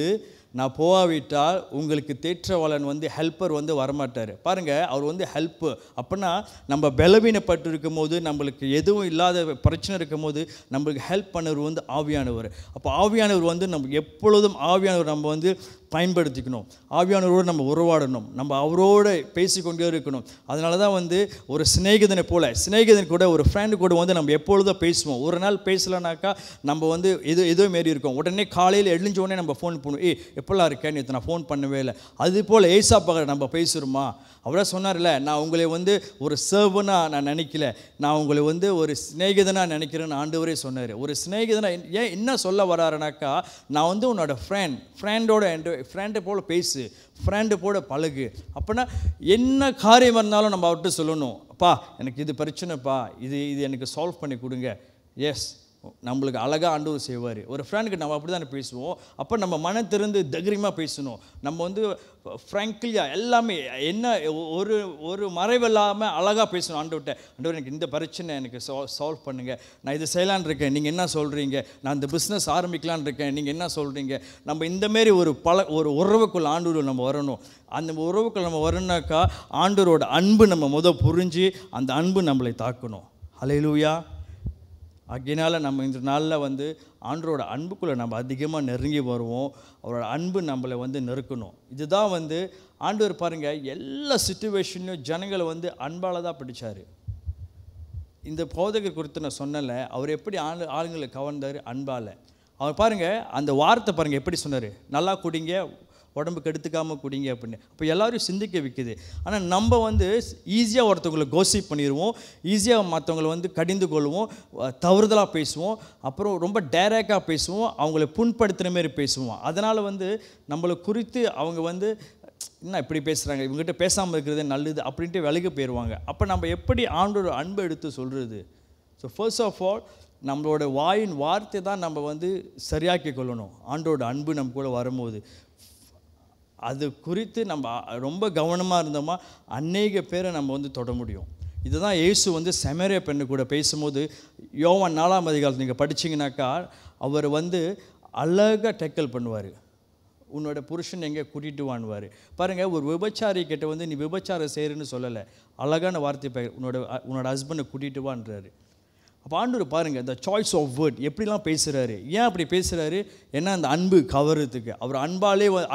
நான் போகாவிட்டால் உங்களுக்கு தேற்றவாளன் வந்து ஹெல்ப்பர் வந்து வரமாட்டார். பாருங்கள், அவர் வந்து ஹெல்ப்பு அப்படின்னா நம்ம பலவீனப்பட்டு இருக்கும் போது, நம்மளுக்கு எதுவும் இல்லாத பிரச்சனை இருக்கும் போது நம்மளுக்கு ஹெல்ப் பண்ணவர் வந்து ஆவியானவர். அப்போ ஆவியானவர் வந்து நம்ம எப்பொழுதும் ஆவியானவர் நம்ம வந்து பயன்படுத்திக்கணும். ஆவியானவரோடு நம்ம உறவாடணும், நம்ம அவரோடு பேசிக்கொண்டே இருக்கணும். அதனால தான் வந்து ஒரு சிநேகிதன் கூட ஒரு ஃப்ரெண்டு கூட வந்து நம்ம எப்பொழுதும் பேசுவோம். ஒரு நாள் பேசலைனாக்கா நம்ம வந்து ஏதோ மாரி இருக்கும். உடனே காலையில் எழுஞ்ச உடனே நம்ம ஃபோன் பண்ணுவோம், எப்போல்லாம் இருக்கேன், நேற்று நான் ஃபோன் பண்ணவே இல்லை. அது போல் ஏசாப்பாக நம்ம பேசுகிறோமா? அவரே சொன்னார்ல, நான் உங்களை வந்து ஒரு சர்வனாக நான் நினைக்கல, நான் உங்களை வந்து ஒரு சிநேகிதனாக நினைக்கிறேன்னு ஆண்டவரே சொன்னார். ஒரு சிநேகிதனாக ஏன் என்ன சொல்ல வராருனாக்கா, நான் வந்து உன்னோட ஃப்ரெண்டை போல் பேசு, ஃப்ரெண்டு போல பழகு. அப்படின்னா என்ன காரியம் இருந்தாலும் நம்ம அவர்கிட்ட சொல்லணும், அப்பா எனக்கு இது பிரச்சனைப்பா, இது எனக்கு சால்வ் பண்ணி கொடுங்க. எஸ், நம்மளுக்கு அழகாக ஆண்டவர் செய்வார். ஒரு ஃப்ரெண்டுக்கு நம்ம அப்படி தானே பேசுவோம். அப்போ நம்ம மனத்திருந்து தைரியமாக பேசணும். நம்ம வந்து ஃப்ராங்க்லியாக எல்லாமே என்ன ஒரு மறைவில்லாமல் அழகாக பேசணும். ஆண்டவர் எனக்கு இந்த பிரச்சனை எனக்கு சால்வ் பண்ணுங்கள், நான் இது செய்யலான் இருக்கேன், நீங்கள் என்ன சொல்கிறீங்க, நான் இந்த பிஸ்னஸ் ஆரம்பிக்கலான் இருக்கேன், நீங்கள் என்ன சொல்கிறீங்க. நம்ம இந்தமாரி ஒரு உறவுக்குள்ள ஆண்டவர் நம்ம வரணும். அந்த உறவுக்குள்ள நம்ம வரணுனாக்கா ஆண்டவரோட அன்பு நம்ம புரிஞ்சு அந்த அன்பு நம்மளை தாக்கணும். ஹல்லேலூயா. ஆகையினால் நம்ம இந்த நாளில் வந்து ஆண்டவரோட அன்புக்குள்ளே நம்ம அதிகமாக நெருங்கி வருவோம். அவரோட அன்பு நம்மளை வந்து நெருக்கணும். இதுதான் வந்து ஆண்டவர் பாருங்கள், எல்லா சிச்சுவேஷன்லையும் ஜனங்களை வந்து அன்பால் தான் பிடிச்சார். இந்த போதகர் குறித்து நான் சொன்னல, அவர் எப்படி ஆளுங்களை கவர்ந்தார்? அன்பால். அவர் பாருங்கள், அந்த வார்த்தை பாருங்கள் எப்படி சொன்னார், நல்லா குடிங்க, உடம்புக்கு எடுத்துக்காமல் குடிங்க அப்படின்னு. அப்போ எல்லோரும் சிந்திக்க வைக்குது. ஆனால் நம்ம வந்து ஈஸியாக ஒருத்தவங்களை கோசிப் பண்ணிடுவோம், ஈஸியாக மற்றவங்களை வந்து கடிந்து கொள்வோம், தவறுதலாக பேசுவோம், அப்புறம் ரொம்ப டைரெக்டாக பேசுவோம், அவங்கள புண்படுத்துகிற மாரி பேசுவோம். அதனால் வந்து நம்மளை குறித்து அவங்க வந்து என்ன இப்படி பேசுகிறாங்க, இவங்ககிட்ட பேசாமல் இருக்கிறதே நல்லது அப்படின்ட்டு விலகி போயிடுவாங்க. அப்போ நம்ம எப்படி ஆண்டோட அன்பை எடுத்து சொல்கிறது? ஸோ ஃபர்ஸ்ட் ஆஃப் ஆல் நம்மளோட வாயின் வார்த்தை தான் நம்ம வந்து சரியாக்கி கொள்ளணும். ஆண்டோட அன்பு நம்ம கூட வரும்போது அது குறித்து நம்ம ரொம்ப கவனமாக இருந்தோமா அநேக பேரை நம்ம வந்து தொட முடியும். இதுதான் இயேசு வந்து சமரிய பெண்ணு கூட பேசும்போது யோவான் 4ஆம் அதிகாரத்தில் நீங்கள் படிச்சிங்கனாக்கா அவர் வந்து அழகாக டேக்கிள் பண்ணுவார். உன்னோட புருஷன் எங்கே கூட்டிகிட்டு வாங்குவார் பாருங்கள். ஒரு விபச்சாரி கிட்ட வந்து நீ விபச்சாரம் செய்கிறன்னு சொல்லலை, அழகான வார்த்தை உன்னோட ஹஸ்பண்டை கூட்டிகிட்டு வான்றாரு. அப்போ ஆண்டவர் பாருங்கள், இந்த சாய்ஸ் ஆஃப் வேர்ட் எப்படிலாம் பேசுகிறாரு. ஏன் அப்படி பேசுகிறாரு? ஏன்னா அந்த அன்பு கவர்றதுக்கு. அவர்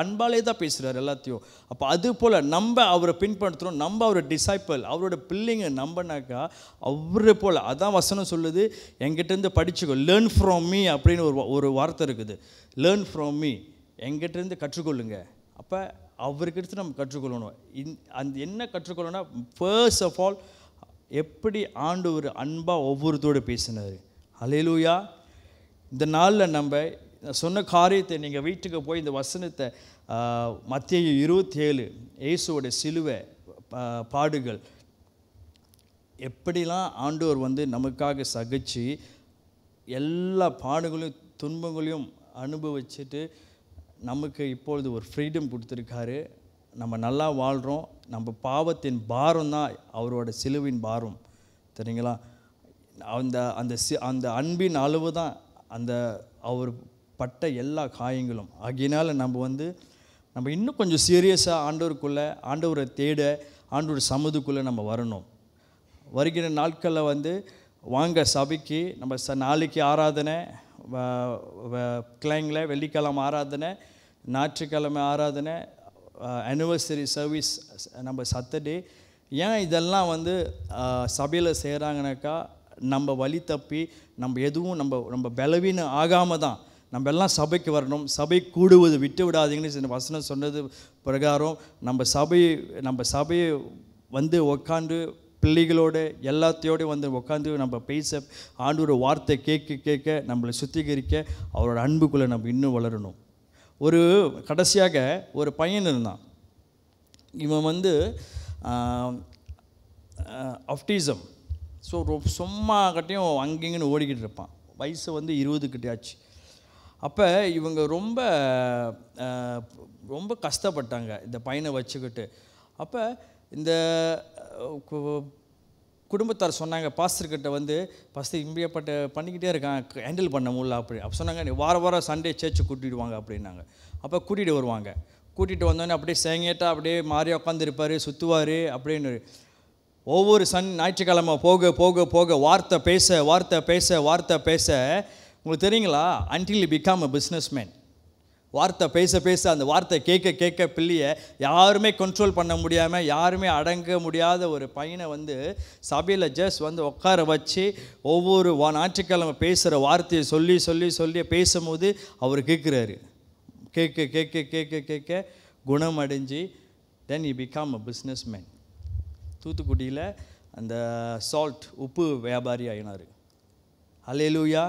அன்பாலே தான் பேசுகிறார் எல்லாத்தையும். அப்போ அது போல் நம்ம அவரை பின்பற்றுறோம், நம்ம அவரை டிசைப்பிள், அவரோட பிள்ளைங்க நம்பினாக்கா அவரை போல். அதான் வசனம் சொல்லுது, என்கிட்டேருந்து படிச்சுக்கோ, லேர்ன் ஃப்ரம் மீ அப்படின்னு ஒரு வார்த்தை இருக்குது. லேர்ன் ஃப்ரம் மீ, என்கிட்டேருந்து கற்றுக்கொள்ளுங்க. அப்போ அவருக்கிட்ட நம்ம கற்றுக்கொள்ளணும். அந்த என்ன கற்றுக்கொள்ளணும்னா ஃபர்ஸ்ட் ஆஃப் ஆல் எப்படி ஆண்டவர் அன்பாக ஒவ்வொருத்தோடு பேசினார். ஹல்லேலூயா. இந்த நாளில் நம்ம சொன்ன காரியத்தை நீங்கள் வீட்டுக்கு போய் இந்த வசனத்தை மத்தேயு 27 இயேசுவோட சிலுவை பாடுகள் எப்படிலாம் ஆண்டவர் வந்து நமக்காக சகிச்சு எல்லா பாடுகளையும் துன்பங்களையும் அனுபவிச்சுட்டு நமக்கு இப்பொழுது ஒரு ஃப்ரீடம் கொடுத்துருக்காரு. நம்ம நல்லா வாழ்கிறோம். நம்ம பாவத்தின் பாரம் தான் அவரோட சிலுவின் பாரம், தெரியுங்களா? அந்த அன்பின் அளவு தான் அந்த அவர் பட்ட எல்லா காயங்களும். ஆகையினால நம்ம இன்னும் கொஞ்சம் சீரியஸாக ஆண்டவரை தேட, ஆண்டவர் சமூகத்துக்குள்ளே நம்ம வரணும். வருகிற நாட்களில் வந்து வாங்க சபைக்கு. நம்ம நாளைக்கு ஆராதனை, கிளைங்கில் வெள்ளிக்கிழமை ஆராதனை, ஞாயிற்றுக்கிழமை ஆராதனை, ஆனிவர்சரி சர்வீஸ் நம்ம சாட்டர்டே. ஏன் இதெல்லாம் வந்து சபையில் செய்கிறாங்கனாக்கா நம்ம வழி தப்பி நம்ம எதுவும் நம்ம பலவீனம் ஆகாமல் தான் நம்ம எல்லாம் சபைக்கு வரணும். சபை கூடுவது விட்டு விடாதீங்கன்னு வசனம் சொன்னது பிரகாரம் நம்ம சபையை வந்து உட்காந்து பிள்ளைகளோடு எல்லாத்தையோடு வந்து உட்காந்து நம்ம பேச, ஆண்டவர் வார்த்தை கேட்க நம்மளை சுத்திகரிக்க, அவரோட அன்புக்குள்ளே நம்ம இன்னும் வளரணும். கடைசியாக ஒரு பையன் இருந்தான். இவன் வந்து ஆஃப்டிசம். ஸோ சும்மா கட்டையும் அங்கேங்கன்னு ஓடிக்கிட்டு இருப்பான். வயசு வந்து 20 கிட்டே ஆச்சு. அப்போ இவங்க ரொம்ப கஷ்டப்பட்டாங்க இந்த பையனை வச்சுக்கிட்டு. அப்போ இந்த குடும்பத்தார் சொன்னாங்க, பாஸ்டர்கிட்ட வந்து பாஸ்டர் இப்படியாப்பட்ட பண்ணிக்கிட்டே இருக்கான், ஹேண்டில் பண்ண முடியல அப்போ சொன்னாங்க, நீ வாரம் சண்டே சேர்ச்சு கூட்டிகிடுவாங்க அப்படின்னாங்க. அப்போ கூட்டிகிட்டு வருவாங்க. கூட்டிகிட்டு வந்தோடனே அப்படியே சேங்கேட்டாக அப்படியே மாறி உட்காந்துருப்பார், சுற்றுவார் அப்படின்னு. ஒவ்வொரு ஞாயிற்றுக்கிழமை போக போக போக வார்த்தை பேச உங்களுக்கு தெரியுங்களா, until you become a businessman. வார்த்தை பேச அந்த வார்த்தை கேட்க பிள்ளையை யாருமே கண்ட்ரோல் பண்ண முடியாமல், யாருமே அடங்க முடியாத ஒரு பையனை வந்து சபையில் ஜஸ்ட் வந்து உட்கார வச்சு ஒவ்வொரு ஞாயிற்றுக்கிழமை பேசுகிற வார்த்தையை சொல்லி பேசும்போது அவர் கேட்குறாரு. கேட்க குணம் அடைஞ்சு தென் he become a businessman. தூத்துக்குடியில் அந்த உப்பு வியாபாரி ஆகினார். ஹல்லேலூயா.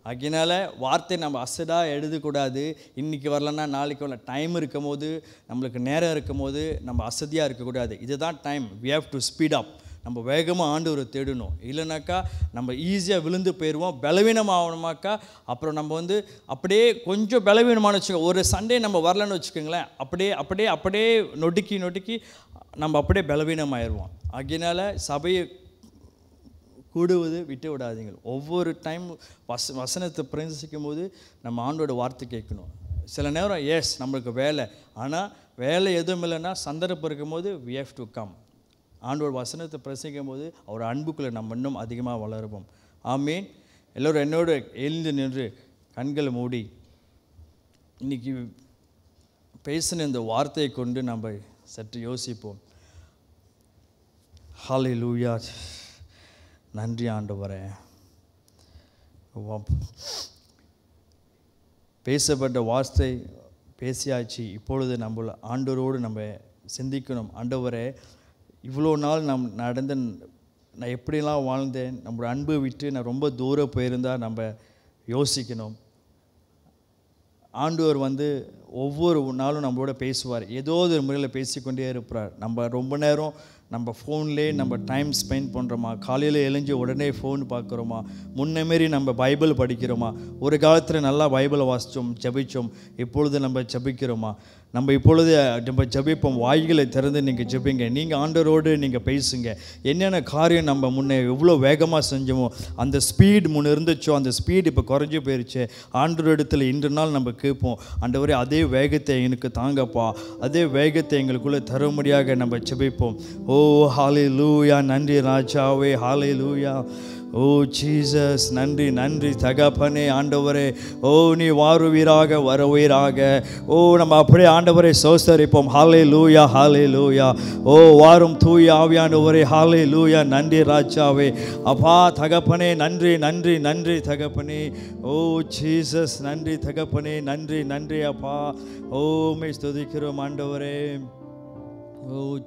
அதனால் வார்த்தை நம்ம அசடாக எழுதக்கூடாது. இன்றைக்கி வரலன்னா நாளைக்கு வரல. டைம் இருக்கும் போது, நம்மளுக்கு நேரம் இருக்கும் போது நம்ம அசதியாக இருக்கக்கூடாது. இதுதான் time. we have to speed up. நம்ம வேகமாக ஆண்டவரை தேடணும். இல்லைனாக்கா நம்ம ஈஸியாக விழுந்து போயிடுவோம். பலவீனம் ஆகணுமாக்கா அப்புறம் நம்ம வந்து அப்படியே கொஞ்சம் பலவீனமான வச்சுக்கோங்க. ஒரு சண்டே நம்ம வரலன்னு வச்சுக்கோங்களேன், அப்படியே நொடுக்கி நம்ம அப்படியே பலவீனமாயிடுவோம். அதனால் சபையை கூடுவது விட்டு விடாதீங்க. ஒவ்வொரு டைம் வசனத்தை பிரசங்கிக்கும் போது நம்ம ஆண்டோட வார்த்தை கேட்கணும். சில நேரம் நம்மளுக்கு வேலை, ஆனால் வேலை எதுவும் இல்லைன்னா சந்தர்ப்பம் இருக்கும்போது we have to come. ஆண்டோட வசனத்தை பிரசங்கிக்கும் போது அவர் அன்புக்குள்ளே நம்ம இன்னும் அதிகமாக வளருவோம். ஆமீன். எல்லோரும் என்னோடு எழுந்து நின்று கண்களை மூடி இன்னைக்கு பேசின இந்த வார்த்தையை கொண்டு நம்ம சற்று யோசிப்போம். ஹல்லேலூயா. நன்றி ஆண்டவரே. பேசப்பட்ட வார்த்தை பேசியாச்சு. இப்பொழுது நம்ம ஆண்டவரோடு நம்ம சிந்திக்கணும். ஆண்டவரே, இவ்வளோ நாள் நான் எப்படிலாம் வாழ்ந்தேன், நம்மளோட அன்பை விட்டு நான் ரொம்ப தூரம் போயிருந்தால் நம்ம யோசிக்கணும். ஆண்டவர் ஒவ்வொரு நாளும் நம்மளோட பேசுவார். ஏதோ ஒரு முறையில் பேசிக்கொண்டே இருப்பார். நம்ம ரொம்ப நேரம் நம்ம ஃபோன்லேயே நம்ம டைம் ஸ்பெண்ட் பண்ணுறோமா? காலையில் எழுஞ்சி உடனே ஃபோன் பார்க்குறோமா? முன்னமாரி நம்ம பைபிள் படிக்கிறோமா? ஒரு காலத்தில் நல்லா பைபிளை வாசித்தோம், ஜெபித்தோம். இப்பொழுது நம்ம ஜெபிக்கிறோமா? நம்ம இப்பொழுது நம்ம ஜெபிப்போம். வாய்களை திறந்து நீங்கள் ஜெபிங்க. நீங்கள் ஆண்டவரோடு நீங்கள் பேசுங்க. என்னென்ன காரியம் நம்ம முன்னே எவ்வளோ வேகமாக செஞ்சோமோ, அந்த ஸ்பீடு முன்னே இருந்துச்சோ அந்த ஸ்பீடு இப்போ குறைஞ்சி போயிடுச்சு. ஆண்டவர் இடத்துல இன்று நாள் நம்ம கேட்போம், ஆண்டவரே அதே வேகத்தை எனக்கு தாங்கப்பா, அதே வேகத்தை எங்களுக்குள்ளே தரும்படியாக நம்ம ஜெபிப்போம். ஓ ஹல்லேலூயா. நன்றி ராஜாவே. ஹல்லேலூயா. ஓ ஜீசஸ். நன்றி நன்றி தகப்பனே. ஆண்டவரே, ஓ நீ வருவீராக வருவீராக. ஓ நம்ம அப்படியே ஆண்டவரை சோஸ்தரிப்போம். ஹல்லேலூயா ஹல்லேலூயா. ஓ வாரும் தூய ஆவியானவரே. ஹல்லேலூயா. நன்றி ராஜாவே. அப்பா தகப்பனே, நன்றி நன்றி நன்றி தகப்பனே. ஓ ஜீசஸ். நன்றி தகப்பனே. நன்றி நன்றி அப்பா. ஓ மை ஸ்துதிக்கிறோம் ஆண்டவரே. ஓ